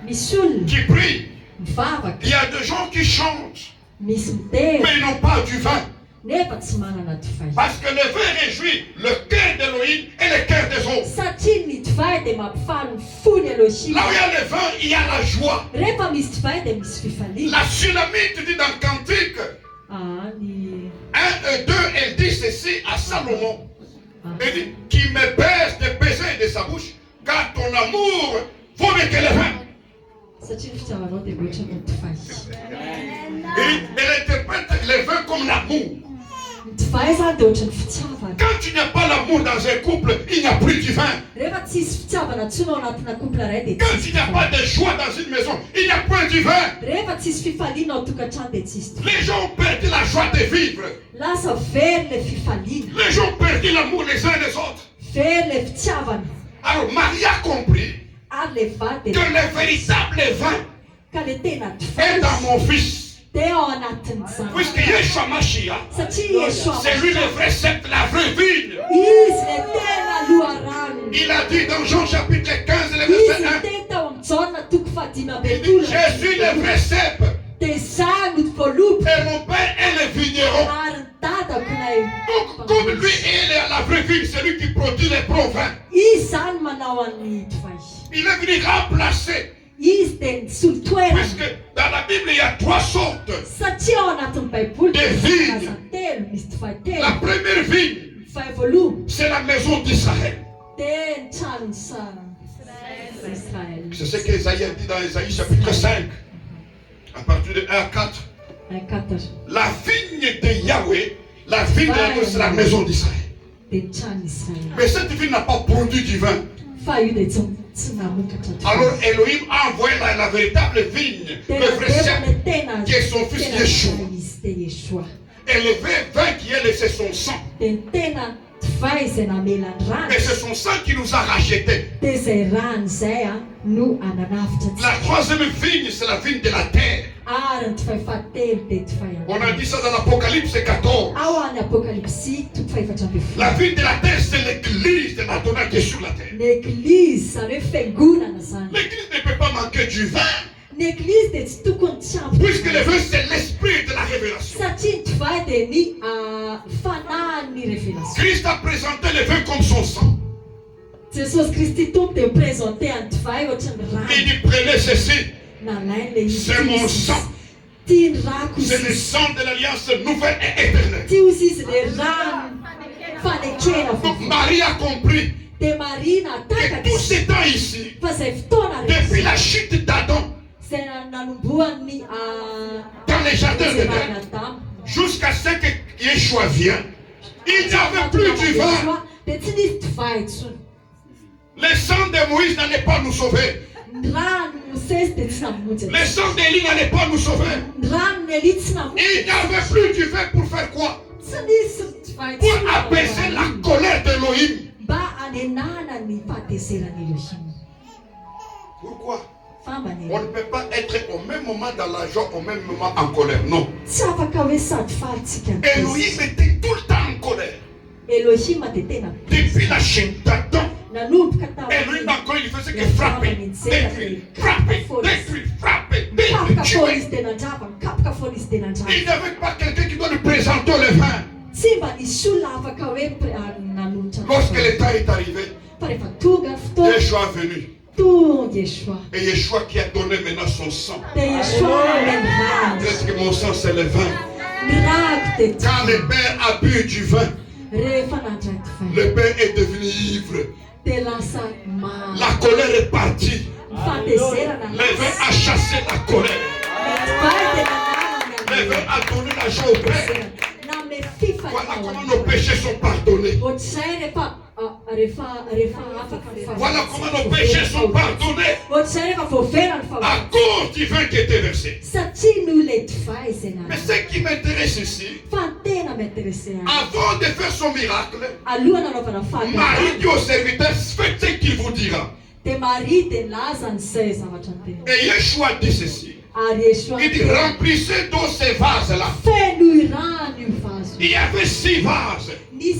Misy olona qui prient. mivavaka, Il y a des gens qui chantent, misy mitery mais ils n'ont pas du vin. nefa tsy manana divay. Parce que le vin réjouit le cœur d'Élohim et le cœur des autres. Satria ny divay dia mampifaly ny fony Elohim. Là où il y a le vin, il y a la joie. Rehefa misy divay dia misy fifaliana. La Sulamite dit dans Cantique Ny 1 et 2, elle dit ceci à Salomon. Elle dit, qui me baisse de baiser de sa bouche, car ton amour vaut mieux que le vin. satria ny fitiavanao dia loatra no divay. Elle interprète le vin comme l'amour. Ny divay zany dia ohatra ny fitiavana. Quand il n'y a pas l'amour dans un couple, il n'y a plus du vin. Rehefa tsisy fitiavana intsony ao anatina couple iray dia Quand il n'y a pas de joie dans une maison, il n'y a point du vin. rehefa tsisy fifaliana ao tokantrano dia tsisy divay. Les gens ont perdu la joie de vivre. Lasa very le fifaliana, Les gens ont perdu l'amour les uns des autres. very le fitiavana. Alors Marie a compris Ary le vady que dia le véritable vin ka le tena est divay dans mon fils. dia ao anatin'izany. Puisque Yeshua Mashiach, Satria Yeshua c'est lui le vrai cep, la vraie vigne. izy le tena loharano. Il a dit dans Jean chapitre 15, le Izy verset 1, teny tao amin'ny Jaona toko fahadimy amby il dit, epolo. je suis le vrai cep Dia izaho no voalobo et mon père est le vigneron. ary ny dadako ilay Donc comme lui est la vraie vigne, c'est lui qui produit les bons vins. izy zany manao an'ny divay. Il est venu remplacer. Izy dia nisolo toerana. Puisque dans la Bible, il y a trois sortes. Satria ao anatin'ny baiboly Des misy vignes. karazany telo, misy divay La telo. première vigne, Divay voalohany c'est la maison d'Israël. dia ny tranony Israël. C'est ce qu'Ésaïe a dit dans Ésaïe chapitre 5, à partir de 1 à 4. La vigne de Yahweh, la vigne de l'amour, c'est la maison d'Israël. Dia ny tranony Israël. Mais cette vigne n'a pas produit du vin. Fa io dia tsy namokatra divay. Alors Elohim a envoyé la véritable vigne, le Tena vrai devana cep, tena qui est son fils tena Yeshua. izy dia Yeshua. Et le vrai vin qui a laissé son sang. Dia ny tena divay izay namela ny rano. Et c'est son sang qui nous a rachetés. Dia izay rano izay no ananafitra La troisième vigne, c'est la vigne de la terre. ary ny divay fahatelo dia divay On a dit ça dans l'Apocalypse 14. ao any apokalipsy toko faefatra amby La folo. vigne de la terre, c'est l'église de Madonna qui est sur la terre. Ny eglizy zany hoe fiangonana zany. L'église ne peut pas manquer du vin. Ny eglizy dia tsy tokony tsy ampy. Puisque le vin, c'est l'esprit de la révélation. Satria ny divay dia ny fanahin'ny révélation. Christ a présenté le vin comme son sang. Jesosy Kristy tompo dia miprésente any divay ohatrany Il rano. dit, prenez ceci. Nalainy le izy. C'est mon sang. Tia ny rako C'est le izy. sang de l'alliance nouvelle et éternelle. Tia ozy izy le rano fanetrena Donc foforona. Marie a compris Dia Maria natakatra que tout izy. ce temps ici, Fa izay fotoana depuis rehetra la chute d'Adam izay nanomboan'ny dans les jardins de Zemanana Éden, Adamo. jusqu'à ce que Yeshua vienne, il n'y avait plus du vin. Dia tsy nisy divay intsony. Le sang de Moïse n'allait pas nous sauver. Ny rano Le sang d'Élie n'allait pas nous sauver. Il n'y avait plus du vin pour faire quoi? Pour apaiser la colère d'Élohim. Pourquoi? On ne peut pas être au même moment dans la joie, au même moment en colère. Non. Élohim était tout le temps en colère. Depuis la chute d'Adam, Élohim en colère, il faisait que frapper, détruire, frapper, détruire, frapper, détruire, tuer. Il n'y avait pas quelqu'un qui doit lui présenter le vin. Lorsque le temps est arrivé, Yeshua est venu. Et Yeshua qui a donné maintenant son sang. Est-ce que mon sang c'est le vin? Quand le père a bu du vin, le père est devenu ivre. La colère est partie. Le vin a chassé la colère. Le vin a donné la joie au père. Voilà comment nos péchés sont pardonnés. Voilà comment nos péchés sont pardonnés à cause du vin qui était versé. Mais ce qui m'intéresse ici, avant de faire son miracle, Marie dit au serviteur, faites ce qu'il vous dira. Et Yeshua dit ceci. Il dit, remplissez donc ces vases-là. Il y avait 6 vases qui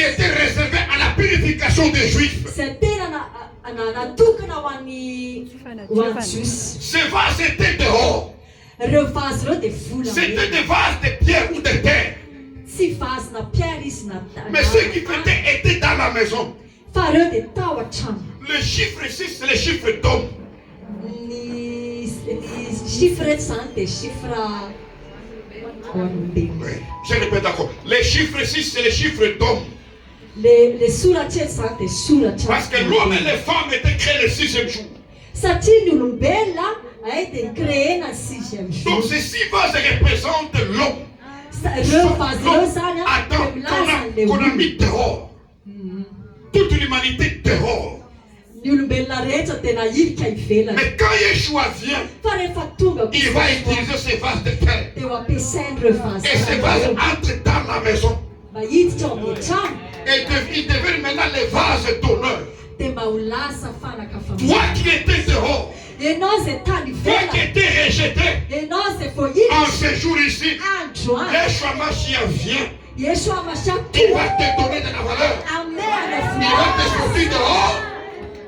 étaient réservés à la purification des Juifs. Ces vases étaient dehors. C'était des vases de pierre ou de terre. Mais ceux qui étaient dans la maison. Le chiffre 6, c'est le chiffre d'homme. Oui, je répète encore. Les chiffres 6, c'est les chiffres d'homme. Parce que l'homme et les femmes étaient créés le 6e jour. Donc ces 6 vases représentent l'homme. Adam qu'on a mis dehors. Toute l'humanité dehors. Mais quand Yeshua vient, il va utiliser ces vases de terre. Et ces vases entrent dans la maison. Et ils deviennent maintenant les vases d'honneur. Toi qui étais dehors, toi qui étais rejeté, en ce jour ici, Yeshua Mashiach vient. Il va te donner de la valeur. Il va te sortir dehors.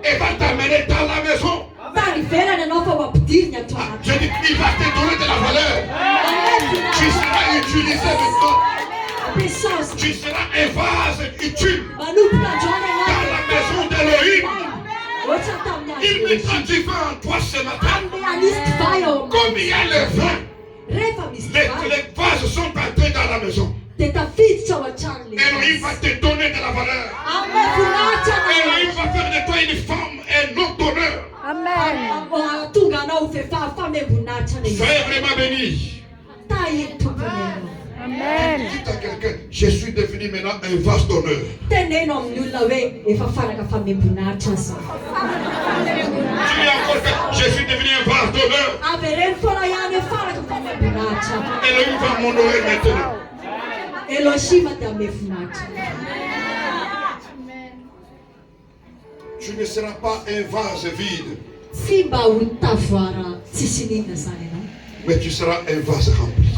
Et va t'amener dans la maison. Je dis, il va te donner de la valeur. Tu seras utilisé maintenant. Tu seras un vase utile dans la maison d'Élohim. Il mettra du vin en toi ce matin. Comme il y a le vin, les vases sont entrés dans la maison. Elohim va te donner de la valeur. Elohim va faire de toi une femme, un homme d'honneur. Soyez vraiment bénis. Amen. Dites à quelqu'un, je suis devenu maintenant un vase d'honneur. Dis encore que je suis devenu un vase d'honneur. Elohim va m'honorer maintenant. Tu ne seras pas un vase vide. Mais tu seras un vase rempli.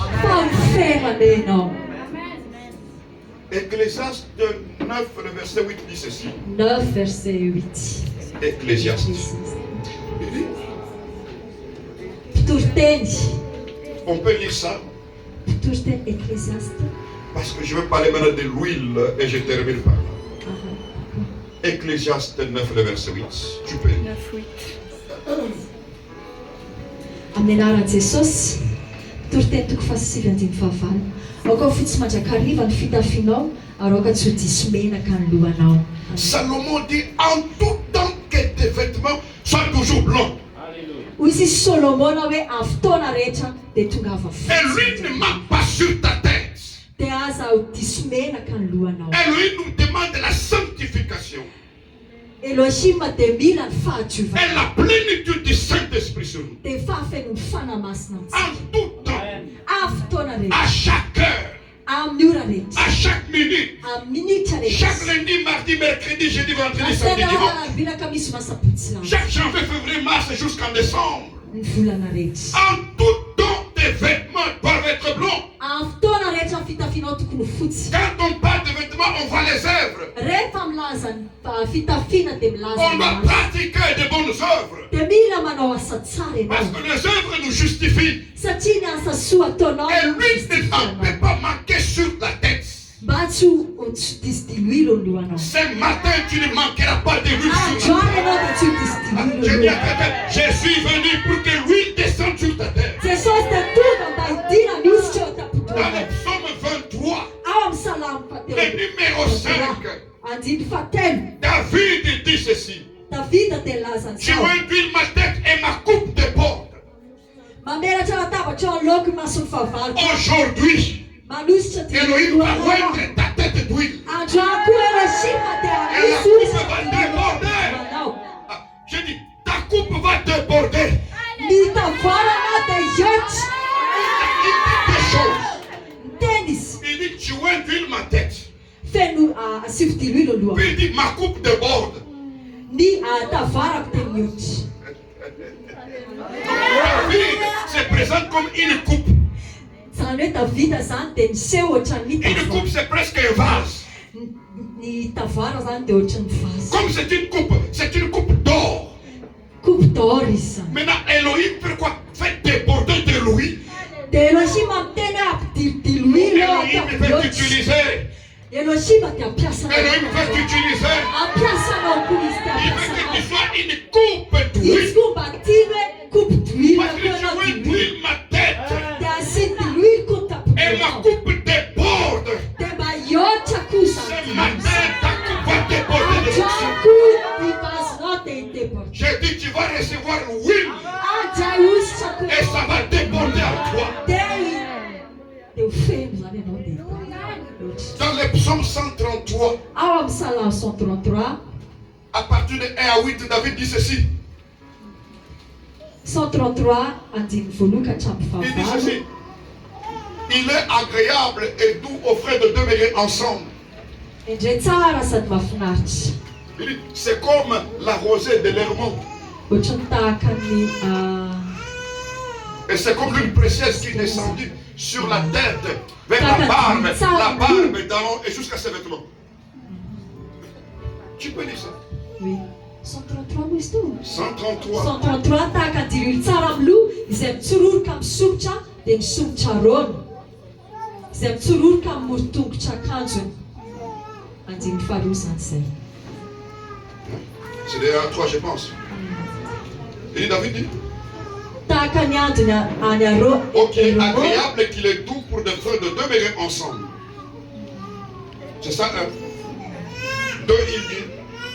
Ecclésiaste 9, le verset 8 dit ceci. 9, verset 8. Ecclésiaste. On peut lire ça. Parce que je veux parler maintenant de l'huile et je termine par là. Ecclésiaste 9, le verset 8. Tu peux. 9, 8. Amenara Jesus, tortentoko fasivandiny fahavalo. Aoka fotsy mandrakariva ny fitafinao, ary aoka tsy ho diso menaka ny lohanao. Salomon dit en tout temps que tes vêtements soient toujours blancs. Hoy izy Solomona hoe amin'ny fotoana rehetra dia tonga hava Et lui ne manque pas sur ta tête. dia aza ho diso menaka ny lohanao. Et lui nous demande la sanctification. Elohim dia mila ny Et fahadiovana. la plénitude du Saint-Esprit sur nous. Dia fahafenon'ny fanamasina En amintsika. tout temps, Amin'ny fotoana à rehetra. chaque heure, Amin'ny ora rehetra. à chaque minute, Amin'ny minitra chaque rehetra. lundi, mardi, mercredi, jeudi, vendredi, samedi, Asana dimanche. alarobinaka misy masabotsy lany. Chaque janvier, février, mars jusqu'en décembre. Ny volana rehetra. En tout temps, tes vêtements doivent être blancs. Amin'ny fotoana rehetra ny fitafianao tokony fotsy. Quand on parle de vêtements, on voit les œuvres. Rehefa milaza ny fitafiana dia milaza On ny doit asa. pratiquer de bonnes œuvres. Dia mila manao asa tsara Parce ianao. que les œuvres nous justifient. Satria ny asa soa ataonao Et no l'huile ne justifianao. peut pas manquer sur la tête. Mba tsy ho disy diloilo ny lohanao. Ce matin, tu ne manqueras pas de l'huile sur la Androany tête. ianao dia tsy ho disy Je diloilo dis ny à lohanao. quelqu'un, je suis venu pour que l'huile descende sur ta tête. Jesosy dia tonga mba hidina misy eo Dans le an-tampon-dohanao. psaume 23, Ao amin'ny salamo le numéro 5, andiny fahatelo. David dit ceci. Davida dia laza Tu an'izao. huiles ma tête et ma coupe déborde. Mameratra latabatra ao laoky maso ny fahavaloko. Aujourd'hui, Manositra dia Elohim va lohanao. oindre ta tête d'huile. Androany koa Elohim dia Et la misy coupe ositra va ny déborder. lohanao. Ah, j'ai dit, ta coupe va déborder. Ny tavalana dia ioty. Il dit des choses. Tennis. Il dit, tu huiles ma tête. Feno asivy diloilo ny Puis lohana. il dit, ma coupe déborde. Ny tavarako dia mioty. David se présente comme une coupe. Zany hoe Davida zany dia niseho ohatran'ny Une coupe, tavara. c'est presque un vase. Ny tavara zany dia ohatran'ny vazy. Comme c'est une coupe d'or. Coupe d'or izy zany. Maintenant, Elohim fait quoi? Fait déborder de l'huile. Dia Elohim amiteny ampidiloilo Elohim veut ampiyoty. t'utiliser. Elohim dia ampiasanao. Elohim veut t'utiliser. Ampiasanao koa izy dia Il veut que tu ampiasanao. sois une coupe Izy d'huile. koa mba tiany hoe coupe d'huile Parce que koa tu anao diloilo. huiles ma tête. Dia asiny diloilo koa Et ma taponao. coupe déborde. Dia mba iotra koa Ce zany. matin, ta coupe va déborder de Androany l'huile. koa ny vazinao dia hidebora. J'ai dit, tu vas recevoir l'huile. Andray ositra koa. Et ça va déborder à toi. Dia ho feno zany ianao dia hita. Dans le psaume 133, Ao amin'ny salamo 133, à partir de 1 à 8, David dit ceci. 133 andiny voaloha ka hatramin'ny Il dit fahavalo. ceci. Il est agréable et doux aux frères de demeurer ensemble. Indray tsara sady mahafinaritra. Il dit, c'est comme la rosée de l'Hermon. Ohatrany tahaka ny Et c'est comme l'huile précieuse qui descendit sur la tête, vers la barbe d'Aaron et jusqu'à ses vêtements. Tu peux dire ça. oui 133 moa izy to. 133. 133 tahaka ny diloilo tsara amin'ny loha izay mitsororoka amin'ny somotra dia ny somotra rona. Izay mitsororoka amin'ny morotongotra akanjony. Andiny faharoa zany izay. C'est derrière toi, je pense. Il dit, David dit, Tahaka ny andony any Aron. ok, agréable qu'il est doux pour des frères de demeurer ensemble. C'est ça, un. Deux, il dit,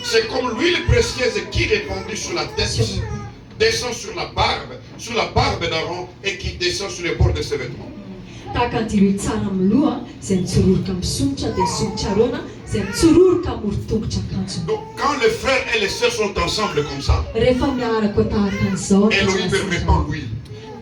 c'est comme l'huile précieuse qui répandue sur la tête, descend sur la barbe d'Aaron et qui descend sur les bords de ses vêtements. Tahaka ny diloilo tsara amin'ny loha izay mitsororoka amin'ny somotra dia ny somotra rona izay mitsororoka amin'ny morotongotra akanjony. Donc, quand les frères et les sœurs sont ensemble comme ça, Rehefa miaraka tahaka an'izao Elohim répand l'huile.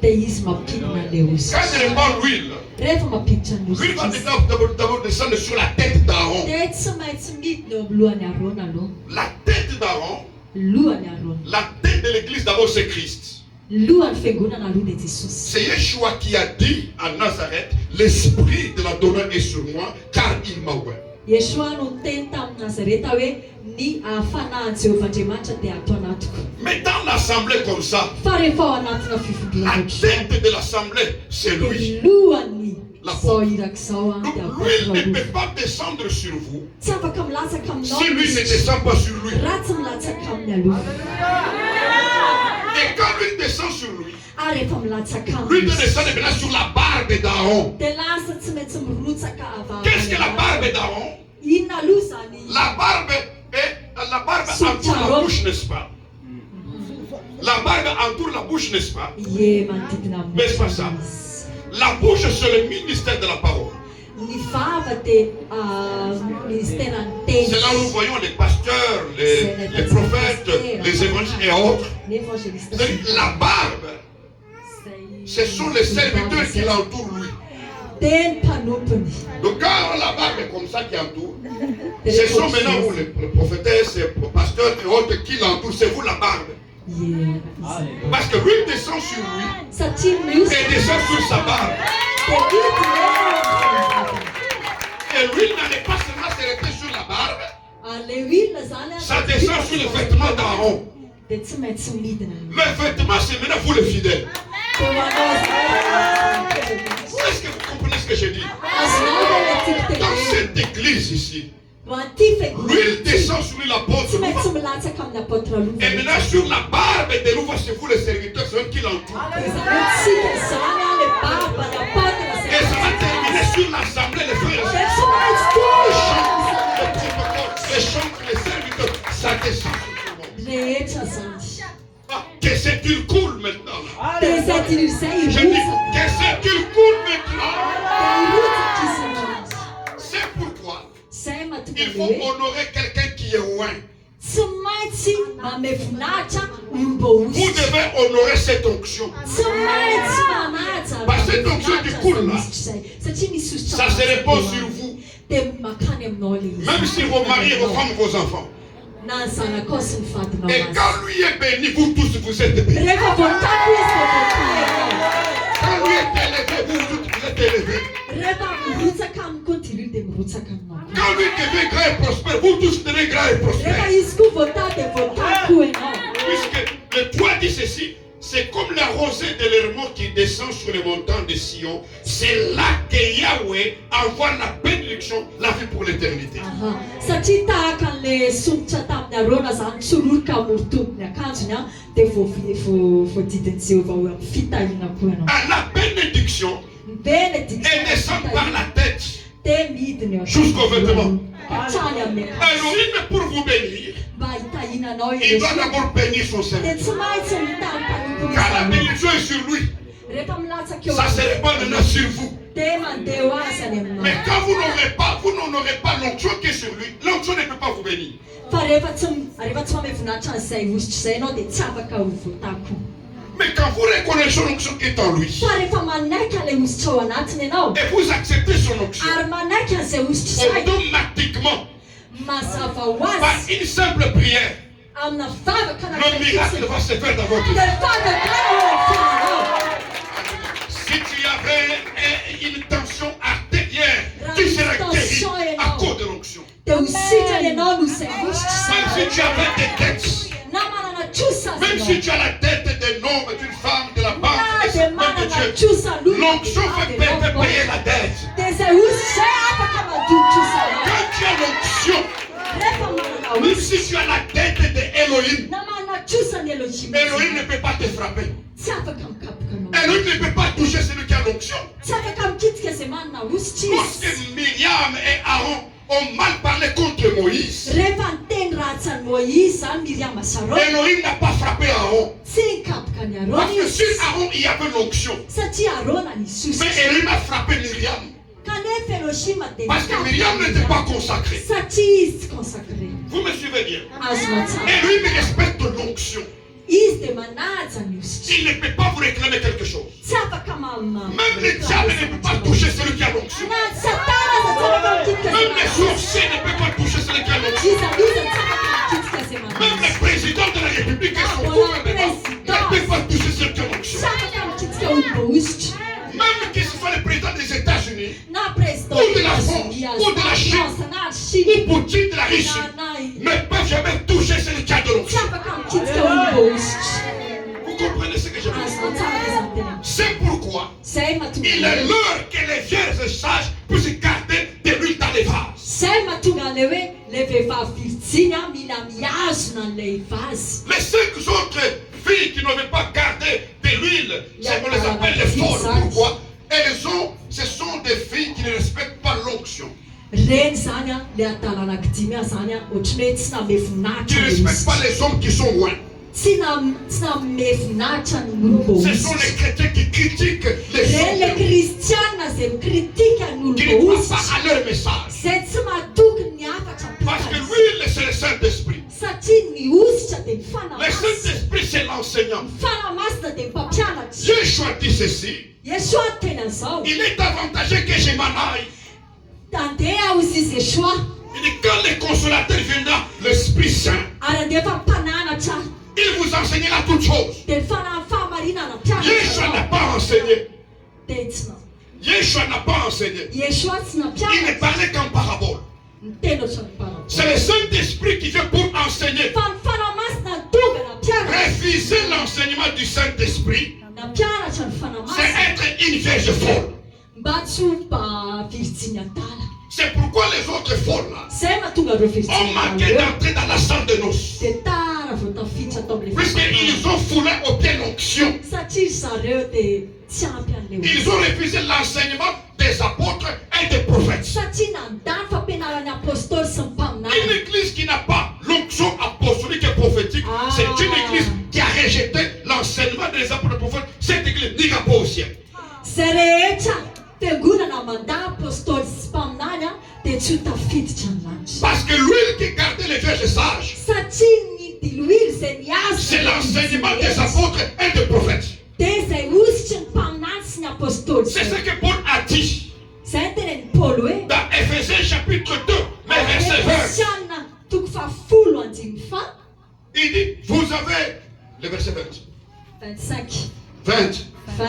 dia izy mampidina an'ilay ositra. Quand il répand l'huile, Rehefa mampiditra ny l'huile va ositra d'abord descendre sur la tête d'Aaron. dia tsy maintsy midina eo amin'ny lohany Arona aloha. La tête d'Aaron, Lohany Arona. la tête de l'église d'abord c'est Christ. Lohany fiangonana aloha dia Jesosy. C'est Yeshua qui a dit à Nazareth, l'esprit de l'Adonai est sur moi car il m'a oint. Yeshua no niteny tamin'ny Nazareta hoe ny fanahin'i Jehovahandriamanitra dia ato anatiko. Mais dans l'assemblée comme ça, Fa rehefa ao anatina la fivondronana tête de l'assemblée, c'est lui. dia lohany izao irak'izao Donc dia l'huile ne peut apôtra. pas descendre sur vous Tsy afaka milatsaka aminao si lui ne descend pas sur lui. raha tsy milatsaka amin'ny aloha. Et quand l'huile descend sur lui, Ary rehefa milatsaka lui aminy doit descendre maintenant sur la barbe d'Aaron. dia lasa tsy maintsy mirotsaka Qu'est-ce que la avy. barbe d'Aaron? Inona aloha zany? La barbe entoure la bouche, n'est-ce pas? La barbe entoure la bouche, n'est-ce pas? Ie manodidina amin'ny Mais c'est pas ça. La bouche, c'est le ministère de la parole. Ny vava dia ministère ny teny. C'est là où nous voyons les pasteurs, les prophètes et autres, ny évangéliste la barbe, ce sont les serviteurs qui l'entourent lui. teny mpanompony. Donc quand la barbe est comme ça qui entoure, ce sont maintenant vous les prophétesses, les pasteurs et autres qui l'entourent, c'est vous la barbe. Parce que l'huile descend sur lui et descend sur sa barbe. Et l'huile n'allait pas seulement s'arrêter sur la barbe, ça descend sur les vêtements d'Aaron. Les vêtements, c'est maintenant vous les fidèles. Est-ce que vous comprenez ce que je dis? Dans cette église ici, l'huile descend sur l'apôtre. Et maintenant sur la barbe de Louva, c'est vous les serviteurs, c'est eux qui l'entourent. Et ça va terminer sur l'assemblée, les frères. Les chants, les serviteurs, ça descend sur tout le monde. Que cette huile coule maintenant. Je dis que cette huile coule maintenant. C'est pourquoi il faut honorer quelqu'un qui est loin. Vous devez honorer cette onction. Parce que cette onction qui coule là, ça se repose sur vous. Même si vos maris, vos femmes, vos enfants. Et quand lui est béni, vous tous vous êtes bénis. Quand lui est élevé, vous tous vous êtes élevés. Quand lui devient grand et prospère, vous tous devenez grand et prospères. Puisque le toit dit ceci, c'est comme la rosée de l'Hermon qui descend sur les montants de Sion. C'est là que Yahweh envoie la bénédiction, la vie pour l'éternité. La bénédiction, elle descend par la tête jusqu'au vêtement. Elohim, pour vous bénir, il doit d'abord bénir son serviteur. Car la bénédiction est sur lui. Ça se répand maintenant sur vous. Mais quand vous n'honorez pas l'onction qui est sur lui, l'onction ne peut pas vous bénir. Mais quand vous reconnaissez l'onction qui est en lui, et vous acceptez son onction, automatiquement, par une simple prière, le miracle va se faire dans votre vie. Si tu avais une tension artérielle, tu seras guéri à cause de l'onction. Même si tu avais des dettes, même si tu as la dette d'un homme, d'une femme, de la banque, de Dieu, l'onction fait payer la dette. Quand tu as l'onction, même si tu as la tête d'Elohim, Elohim ne peut pas te frapper. Elohim ne peut pas toucher celui qui a l'onction. Lorsque Myriam et Aaron ont mal parlé contre Moïse, Elohim n'a pas frappé Aaron. Parce que sur Aaron il y avait l'onction. Mais Elohim a frappé Myriam. Parce que Myriam n'était pas consacrée. Vous me suivez bien? Elohim respecte l'onction. Il ne peut pas vous réclamer quelque chose. Même le diable ne peut pas toucher celui qui a l'onction. Même les sorciers ne peuvent pas toucher celui qui a l'onction. Même le président de la République et son gouvernement ne peuvent pas toucher celui qui a l'onction. Même que ce soit le président des États-Unis, ou de la France, ou de la Chine, ou Poutine de la Russie, ne peuvent jamais toucher celui qui a de l'onction. Vous comprenez ce que je veux dire? C'est pourquoi il est l'heure que les vierges sages puissent garder de l'huile dans les vases. Les 5 autres filles qui n'avaient pas gardé de l'huile, on les appelle les folles. Pourquoi? Ce sont des filles qui ne respectent pas l'onction. Qui ne respectent pas les hommes qui sont loin. Ce sont les chrétiens qui critiquent les gens qui ne croient pas à leur message. Parce que l'huile, c'est le Saint-Esprit. satria ny ositra dia Le mifanamasina Saint-Esprit, c'est l'enseignant. mifanamasina dia mpampianatra. Yeshua dit ceci. Yeshua tena zao Il est avantageux que je m'en aille. andeha aho izy izy Yeshua Il dit quand le consolateur viendra, l'Esprit Saint, ary andeha efa mpananatra il vous enseignera toutes choses. dia ny fahamarinana Yeshua n'a mpianatra pas enseigné. dia tsy Yeshua n'a pas enseigné. Yeshua tsy Il ne nampianatra parlait qu'en parabole. miteny ohatrany mpanao C'est le Saint-Esprit qui vient pour enseigner. fa ny fanamasina ny tonga nampianatra Refuser l'enseignement du Saint-Esprit, nampianatra ny c'est fanamasina être une vierge folle. mba tsy mba virjiny atala C'est pourquoi les autres folles là zay mahatonga ireo ont virjiny manqué d'entrer dans la salle de noces. dia tara vao tafiditra atao amin'ilay Puisqu'ils ont foulé au pied l'onction. satria zareo dia tsy ampy an'ilay Ils ont refusé l'enseignement des apôtres et des prophètes. satria nandany fampianaran'ny apôstôly sy ny mpaminana Une église qui n'a pas l'onction apostolique et prophétique, c'est une église qui a rejeté l'enseignement des apôtres et des prophètes. Cette église n'ira pas au ciel. zay rehetra fiangonana mandà apôstôly sy mpaminany dia tsy ho tafiditra ny lanitra Parce que l'huile qui gardait les vierges sages, satria ny diloily zay niazo c'est l'enseignement des apôtres et des prophètes. dia zay ositry ny mpaminany sy ny apôstôly C'est ce que Paul a dit zay teneny paoly hoe dans Éphésiens chapitre 2, mais verset 20. Efesiana toko fahafolo andimy fa Il dit, vous avez, le verset 20. 25 20. 20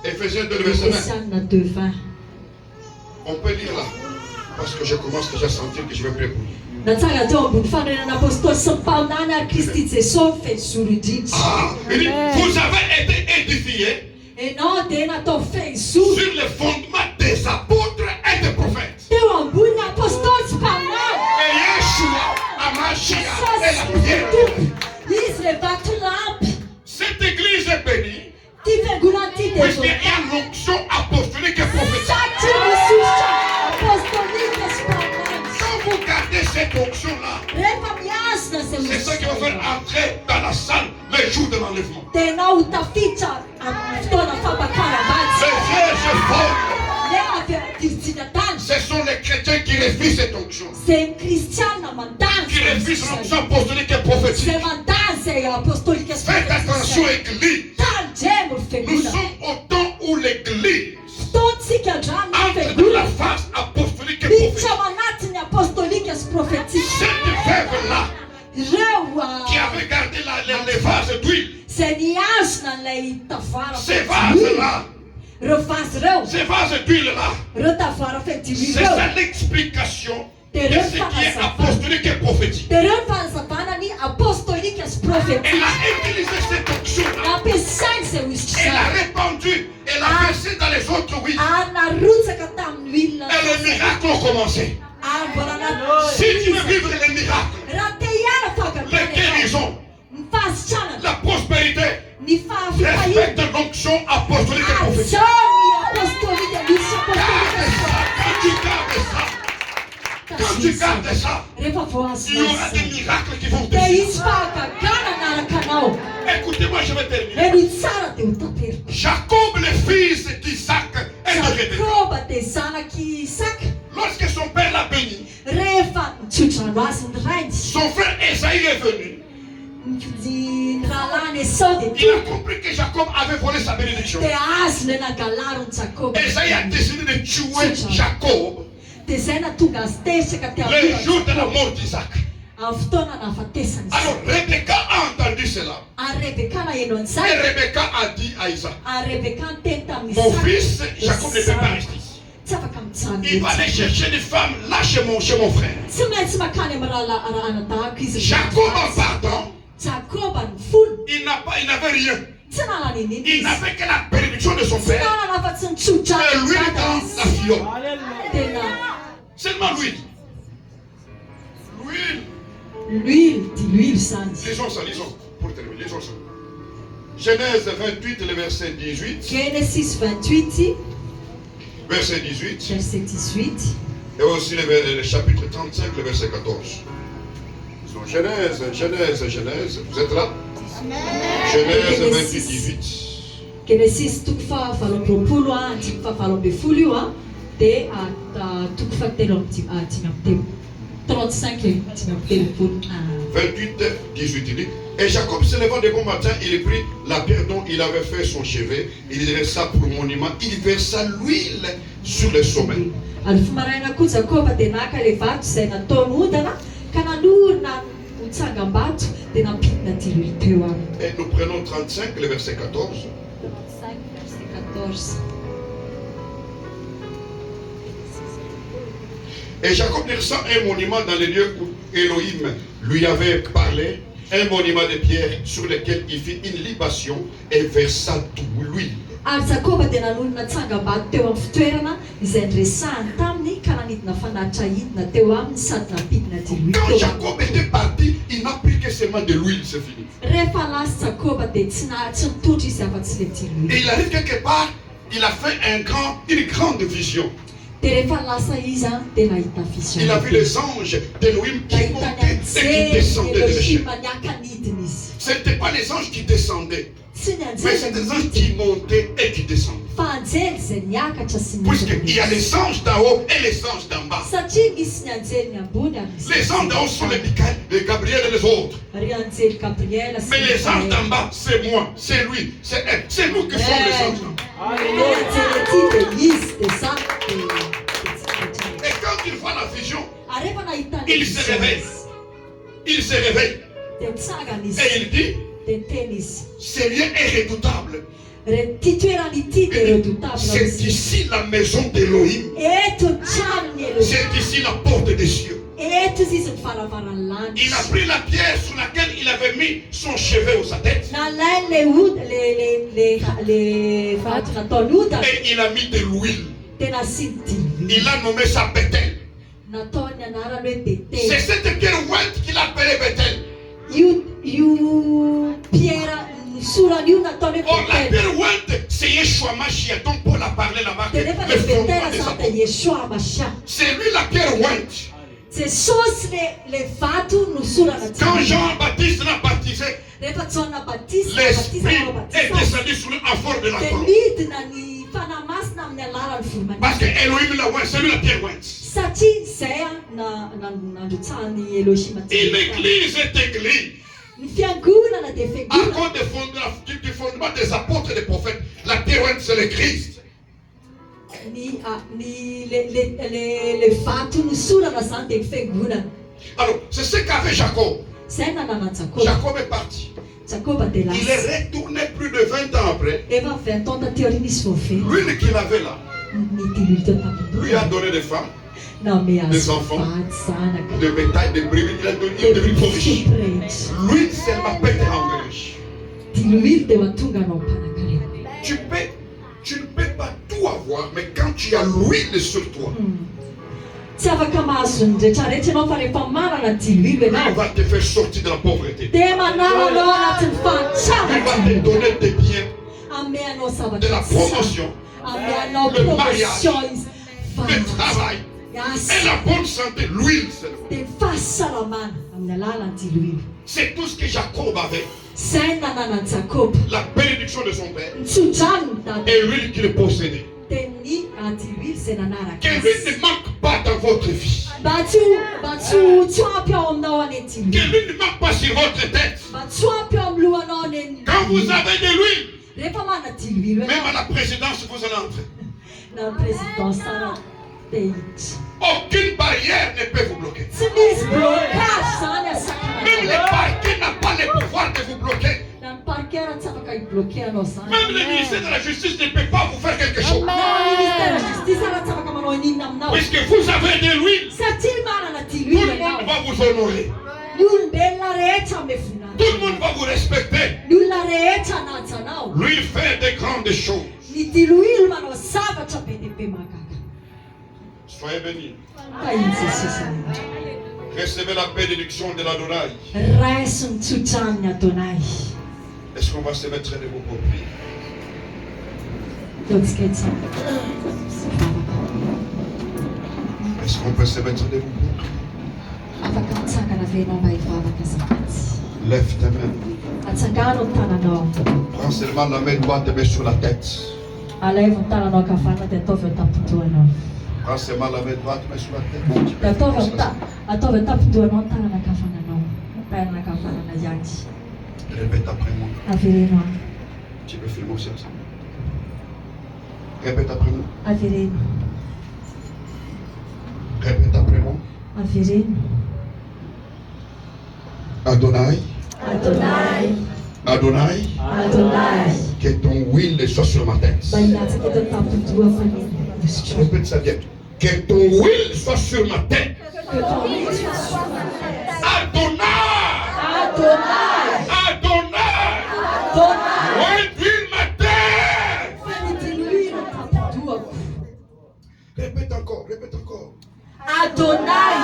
Éphésiens 2, le verset 20. Efesiana 2 20 On peut lire là. Parce que je commence déjà à sentir que je vais prier pour lui. natsara teo ambony fanerenana apôstôly sy ny mpaminany ary Kristy Jesosy fehizoro indrindra Ah, il dit, vous avez été édifiés ianao dia natao fehizoro sur le fondement des apôtres et des prophètes. teo ambony apôstôly sy mpaminany Et Yeshua, Amashia est la pierre. izy le vato lampy Cette église est bénie ty fiangonana ty dia puisqu'il y a l'onction apostolique et prophétique. satria misy ositra apôstôlika sy mpaminany Quand vous gardez cette onction-là, rehefa miazona zay c'est ça qui va faire entrer dans la salle le jour de l'enlèvement. dia ianao ho tafiditra amin'ny fotoana fampakaram-batsy Les vierges folles, le avy virjiny atany ce sont les chrétiens qui refusent cette onction. zay ny kristianina mandany Qui refusent l'onction apostolique et prophétique. zay mandany zay apôstôlika sy Faites attention, Église. tandremo ny Nous fiangonana sommes au temps où l'Église fotoantsika andrano ny entre dans la fiangonana phase apostolique et miditra prophétique. ao anatiny apôstôlika sy profetika Cette veuve-là ireo qui avait gardé les vases d'huile, zay niazona n'ilay tavara ces vases-là, ireo vazy ireo ces vases d'huile-là, ireo tavara fedimy c'est ireo ça l'explication de ce qui est apostolique et prophétique. dia ireo ny fanazavana ny apôstôlika sy profetika Elle a utilisé cette onction-là. nampiasainy zay ositra Elle a zay répandu, elle a versé dans les autres huiles. ary narotsaka tamin'ny huilina Et les miracles ont commencé. ary mbola na Si tu veux vivre les miracles, raha te hiara les fahagabana guérisons, ny fahasitrana la prospérité, ny fahafitahina respecte l'onction apostolique et prophétique. azony apôstôlika misy Garde apôstôlika ça, quand tu gardes ça, quand tu gardes ça, rehefa il y aura des voazonazay miracles qui vont te dia suivre. izy fahagagana anaraka anao Écoutez-moi, je vais terminer. reno tsara dia ho tateriko Jacob, le fils d'Isaac, est de Rebecca. jakoba dia zanaky isaka Lorsque son père l'a béni, rehefa nitsodrano azy ny rainy son frère Esaïe est venu. ny rahalany esau dia Il a compris que Jacob avait volé sa bénédiction. dia azy le nangalarony jakoba Esaïe a décidé de tuer Jacob dia zay natonga azy tersaka le jour de la mort d'Isaac. amin'ny fotoana nahafatesany Alors Rebecca a entendu cela. ary rebeka naheno Et an'izay Rebecca a dit à Isaac, ary rebeka niteny tamin'ny mon Isaka, fils, Jacob ne peut pas rester ici. tsy afaka mitsano Il va aller chercher des femmes là chez mon frère. tsy maintsy makany amin'ny rahana tahaka izy Jacob en partant, jakoba ny folo il n'avait rien. tsy nanany ininy Il izy n'avait que la bénédiction de son tsy père. nanana afa tsy Et nitsodrana lui dans la fiole. tena Seulement l'huile. L'huile. l'huile di l'huile zany Lisons ça, lisons. Pour terminer, lisons ça. Genèse 28, le verset 18. Genesis 28 Verset 18. verset 18 Et aussi le chapitre 35, le verset 14. Lisons Genèse. Vous êtes là? Genèse 28, 18. Genesis toko fahavalo-roapolo andimy fahavalo amby folo io dia toko fahatelo amby dimy amby telo 35 dimy amby telopolo 28, 18, il dit, et Jacob se levant de bon matin, il prit la pierre dont il avait fait son chevet, il dressa pour monument, il versa l'huile sur le sommet. Ary fomaraina koa Jakoba dia naka ilay vato izay nataony ondana ka nanorina ho tsangam-bato dia nampidina diloilo teo aminy. Et nous prenons 35, le verset 14. 5, verset 14. Et Jacob dressa un monument dans les lieux où Elohim lui avait parlé, un monument de pierre sur lequel il fit une libation et versa tout l'huile. Ary Jakoba dia nanonina tsangam-bato teo amin'ny fitoerana izay niresahany taminy ka nanidina fanatitra hidina teo aminy sady nampidina diloilo Quand teo aminy. Jacob était parti, il n'a pris que seulement de l'huile, c'est fini. Rehefa lasa Jakoba dia tsy nitondra izy afa-tsy ilay diloilo. Et il arrive quelque part, il a fait une grande vision. Dia rehefa lasa izy dia nahita vision. Il a vu les anges d'Elohim qui Nahita montaient ny et qui descendaient de l'échelle. Elohima niakanidina izy. Ce n'étaient pas les anges qui descendaient, Tsy ny mais c'est des anges qui montaient et qui descendaient. fa anjely izay niakatra sy Puisqu'il y a les anges d'en haut et les anges d'en bas. satria misy ny anjely ny ambony ary misy Les anges d'en haut sont les Michael, les Gabriel et les autres. ry anjely Gabriela sy Mais ny les anges d'en Michael. bas, c'est moi, c'est lui, c'est elle. C'est nous qui sommes les anges d'en bas. Ny anjely aty dia izy dia za dia tsikatrany. Et quand il voit la vision, Ary rehefa nahita ny il se vision réveille. izy, Il se réveille dia mitsangana et izy il dit, dia miteny izy ce lieu est redoutable. ty toerana ity dia redoutable C'est izy. ici la maison d'Elohim. Eto ny tranony Elohim. C'est ici la porte des cieux. Eto izy izy ny varavarany Il a lanitra. pris la pierre sur laquelle il avait mis son chevet ou sa tête Nalainy le vato nataony ondana et il a mis de l'huile. dia nasiany diloilo. Il a nommé ça Bethel. Nataony anarany hoe C'est Betely. cette pierre ointe qu'il appelait Bethel. Io pierre misorana io nataony hoe Or, la Betely. pierre ointe, c'est Yeshua Mashiach dont Paul a parlé là-bas. Dia rehefa Le le fondement Betela des zany apôtres. dia Yeshua Mashiach. C'est lui la pierre ointe. Jesosy le vato nosorana Quand tsara. Jean-Baptiste l'a baptisé, Rehefa Joana Batista l'esprit est batisa descendu sur lui en forme de la dia colombe. midina ny fanamasina amin'ny alalan'ny Parce que voromanitsy. Elohim l'a ointe, c'est lui la pierre ointe. Satria izay nandrotsahany Elohima Et l'église est église. ny fiangonana dia À fiangonana. cause du fondement des apôtres et des prophètes, la pierre ointe, c'est le Christ. Le vato nosorana zany dia ny fiangonana. Alors, c'est ce qu'avait Jacob. Zay nanana Jakoba. Jacob est parti. Jakoba dia Il lasa. est retourné plus de 20 ans après. Efa 20 ans tateo aoriana izy vao very. L'huile qu'il avait là, Ny diloilo teo lui a tampindrona. donné des femmes, Nome Des azo enfants. vaty zanaka. de bétail, de brebis. Il a donné Dia de riches. fipretra. L'huile seulement peut te rendre riche. Diloilo dia mahatonga anao mpanan-karena. Tu ne peux pas tout avoir, mais quand tu as l'huile sur toi, Tsy afaka mahazo ny rehetrarehetra ianao fa rehefa manana diloilo lui ianao va te faire sortir de la pauvreté. dia manao anao anatin'ny Il va te fahatsavana. donner des biens, Ame anao de zavatra la tsara. promotion, Ame anao Le mariage. promotion izy. le travail et Asa la bonne santé. L'huile, c'est le- dia fahasalamana amin'ny alalan'ny diloilo. c'est tout ce que Jacob avait. Zay nananan'i Jakoba. La bénédiction de son père Ny tsodrano ny dada et l'huile qu'il possédait. dia ny diloilo izay nanaraka Que azy. l'huile ne manque pas dans votre vie. Mba tsy ampy ao aminao any Que diloilo. l'huile ne manque pas sur votre tête. Mba tsy ampy ao amin'ny lohanao any. Quand vous avez de l'huile, Rehefa mana diloilo même ianao à la présidence, vous en entrez. na présidence sara dia hiditra. Aucune barrière ne peut vous bloquer. Tsy misy blocage zany Même le asakana. parquet n'a pas le pouvoir de vous bloquer. Na ny parkera tsy afaka hibloke anao zany. Même le ministère de la Justice ne peut pas vous faire quelque chose. Na ministère justice ara tsy afaka manao inona aminao. Puisque vous avez de l'huile, Satria manana tout diloilo le monde ianao. va vous honorer. Ny olombelona rehetra mevonana. Tout le monde va vous respecter. Ny olona rehetra anaja anao. Lui fait de grandes choses. Ny diloilo manao zavatra be dia be mahagaga. Soyez bénis. Ka iny Jesosy any. Recevez la bénédiction de l'Adonai. Raiso ny tsotraniny Adonai. Est-ce qu'on va se mettre debout pour prier? Totsika itsany. Est-ce qu'on peut se mettre debout pour prier? Afaka mitsangana ve ianao mba hivavaka zafatsy. Lève tes mains. Atsangano ny tananao. Prends seulement la main droite et mets sur la tête. Alaivo ny tananao ankavanana dia ataovy eo an-tampon-dohanao. Prends seulement la main droite et mets sur la tête. Bon, tu peux Dia faire ça. ataovy eo an-tampon-dohanao ny tanana ankavananao. Répète après moi. Avereno aho. Tu peux filmer aussi ensemble. Répète après moi. Avereno. Répète après moi. Avereno. Adonai. Adonai. Adonai. Adonai. Que ton huile soit sur ma tête. Bailatsaka eto tampon-doha fa ny Répète ça bien. Que ton huile soit sur ma tête. Adonai. Adonai. Adonai. Adonai. Huile ma tête. Fanidiluina tampon-dohako. Répète encore. Répète encore. Adonai.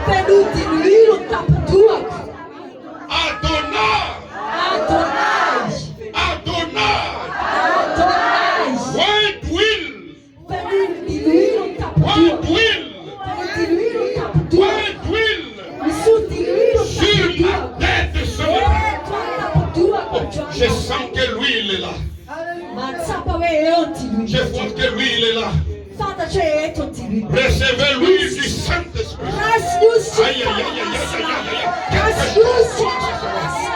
Fanidiluina tampon-dohako. Adonai. Adonai. Adonai. Adonai. White will. Fanidiluina tampon-dohako. White will. Fanidiluina tampon-dohako. White will. Misudiluina Sur ma tampon-dohako. tête ce matin. Je sens que l'huile est là. Matsapa hoe eo ty Je luina. vois que l'huile est là. Fantatra hoe eto ty luina. Recevez l'huile du Saint-Esprit. Rasmusy Aïe, aïe, aïe, aïe, aïe, aïe, aïe. Rasmusy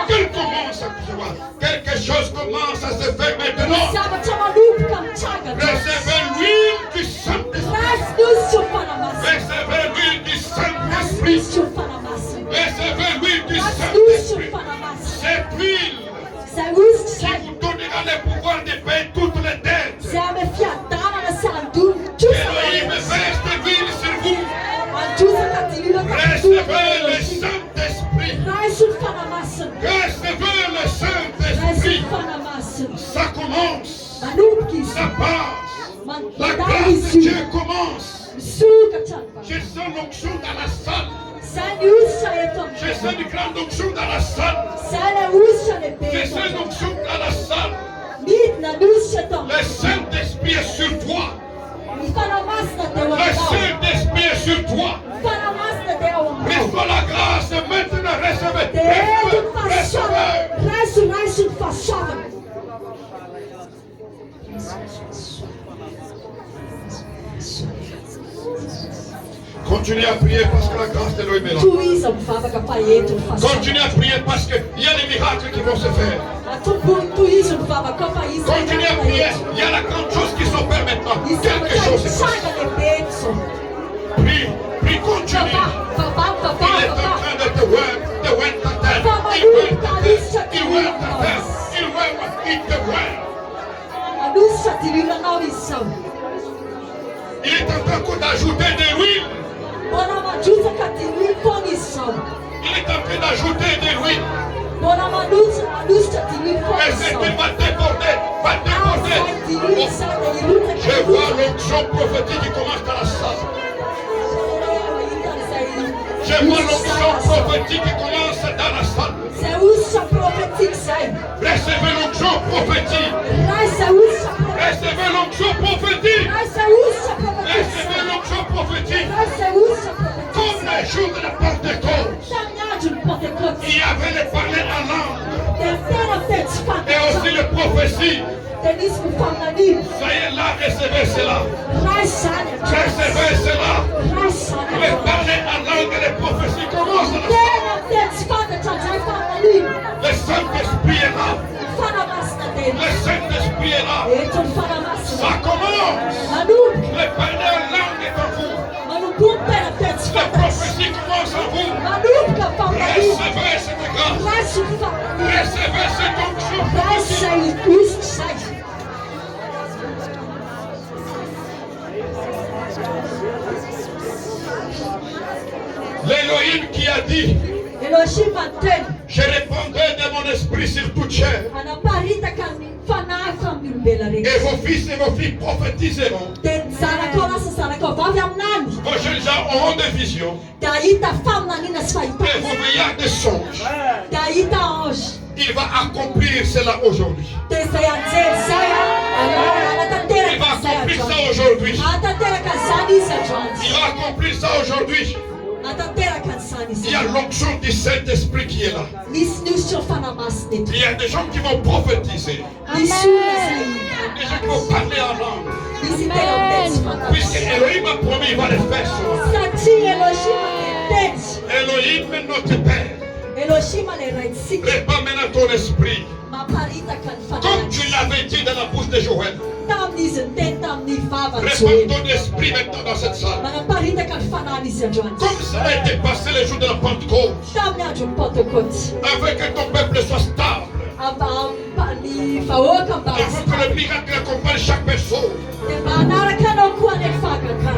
Quelque commence à se voir. Quelque chose commence à se faire maintenant. zavatra manomboka mitsaga. Recevez l'huile du Saint-Esprit. Rasmusy eo fanamasina. Recevez l'huile du Saint-Esprit. Rasmusy eo fanamasina. Recevez l'huile du Rasmusy eo Saint-Esprit. fanamasina. Cette huile Zay ositra qui zay. vous donnera le pouvoir de payer toutes les dettes. Zay ame fiadanana sy andony Elohim verse de l'huile sur vous. androsaka ty luina Recevez le Saint-Esprit. Raiso ny fanamasina. Recevez le Raiso ny Saint-Esprit. fanamasina. Ça commence. Manomboka izy. Ça passe. La mandalo grâce de izy Dieu io. commence. Misokatra ny Je sens l'onction dans la salle. zay ny ositra eto Je sens amin'ny une grande onction dans la salle. zay le ositra lehibe Je eto sens une onction dans la salle. midina ny ositra eto Le Saint-Esprit est sur toi. ny fanamasina de eo Le aminao. Saint-Esprit est sur toi. Ny fanamasina de eo aminao. Reçois la grâce maintenant. Recevez. De eto ny Recevez. fahasoavana. Raiso ny fahasoavana. Continuez à prier parce que la grâce de l'Élohim est là. Tohiza mivavaka fa eto ny fahasoavana. Continuez à prier parce qu'il y a des miracles qui vont se faire. Tohizo mivavaka fa izy Continuez à prier. Il y a la grande chose qui s'opère maintenant. ny Quelque zavatra chose se passe. mitsaga lehibe eto zao. Prie, prie, continue. Il est en train de te voir ta tête. Il voit ta tête. Il voit ta tête. Il te voit. Anositra ty luinanao izy zao. Il est en train d'ajouter de l'huile. Mbona mandrotsaka ty luiny foana izy zao. Il est en train d'ajouter de l'huile. Mbona manositra ty luiny foana Et izy c'est zao. qu'il va déborder. Va déborder. Afai ty luiny zao dia hirotsaka Je vois l'onction prophétique qui commence dans la salle. Je vois l'onction prophétique qui commence dans la salle. Zay ositra profetika zay. Recevez l'onction prophétique. Ray zay ositra profetika. Recevez l'onction prophétique. Ray zay ositra profetika. Recevez l'onction prophétique. Ray zay ositra profetika. Comme les jours de la Pentecôte. Tamin'ny andron'ny Pentecote. Il y avait les parler en langue. Dia tena fety tsy Et aussi les prophéties. dia nisy mifaminanina. Soyez là, recevez cela. Ray zany atrano. Recevez cela. Ray zany Les atrano. parler en langue et les prophéties commencent dans la salle. Tena fety tsy fantatra an'izay faminanina. Le Saint-Esprit est là. Ny fanamasina dia Le Saint-Esprit est là. eto ny fanamasina. Ça commence. Manomboka. Les parler en langue est en vous. Manomboka tena fety tsy Les fantatra. prophéties commencent en vous. Manomboka faminanina. Recevez cette grâce. Raiso ny faminanina. Recevez cette onction Ray prophétique. zay ositra zay. L'Élohim qui a dit, Elohim manteny je répandrai de mon esprit sur toute chair. anaparitaka ny fanahy amin'ny olombelona Et rehetra. vos fils et vos filles prophétiseront. Dia ny zanakao na sy zanakao vavy aminany Vos jeunes gens auront des visions. dia ahita faminaniana sy Et fahitana. vos veillards des songes. Dia ahita ange. Il va accomplir cela aujourd'hui. Dia izay anjery zay Il anatanteraka va zay accomplir ça androany. aujourd'hui. Anatanteraka zany izy androany. Il va accomplir ça aujourd'hui. Anatanteraka an'izany Il izy. y a l'onction du Saint-Esprit qui est là. Misy ny ositra ny fanamasina eto. Il y a des gens qui vont prophétiser. Misy olona zay Des gens qui vont parler en langue. misy tena miteny tsy Puisque fantatra. Elohim a promis, il va le faire. Satria Elohim miteny. Elohim, notre Père, Répands maintenant ton esprit. Comme tu l'avais dit dans la bouche de Joël. Répands ton esprit maintenant dans cette salle. Comme ça a été passé les jours de la Pentecôte. Afin que ton peuple soit stable. Afin que le miracle accompagne chaque personne.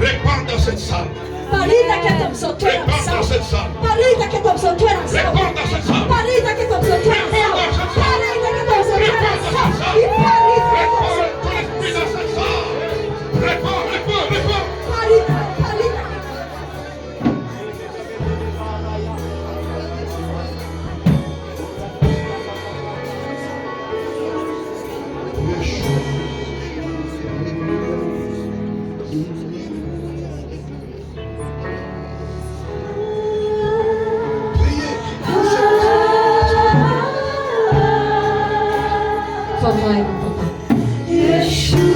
Répands dans cette salle. Répands dans cette salle. Répands dans cette salle. Répands dans cette salle. Répands dans cette salle. Répands ton esprit dans cette salle. Répands. Yeshua.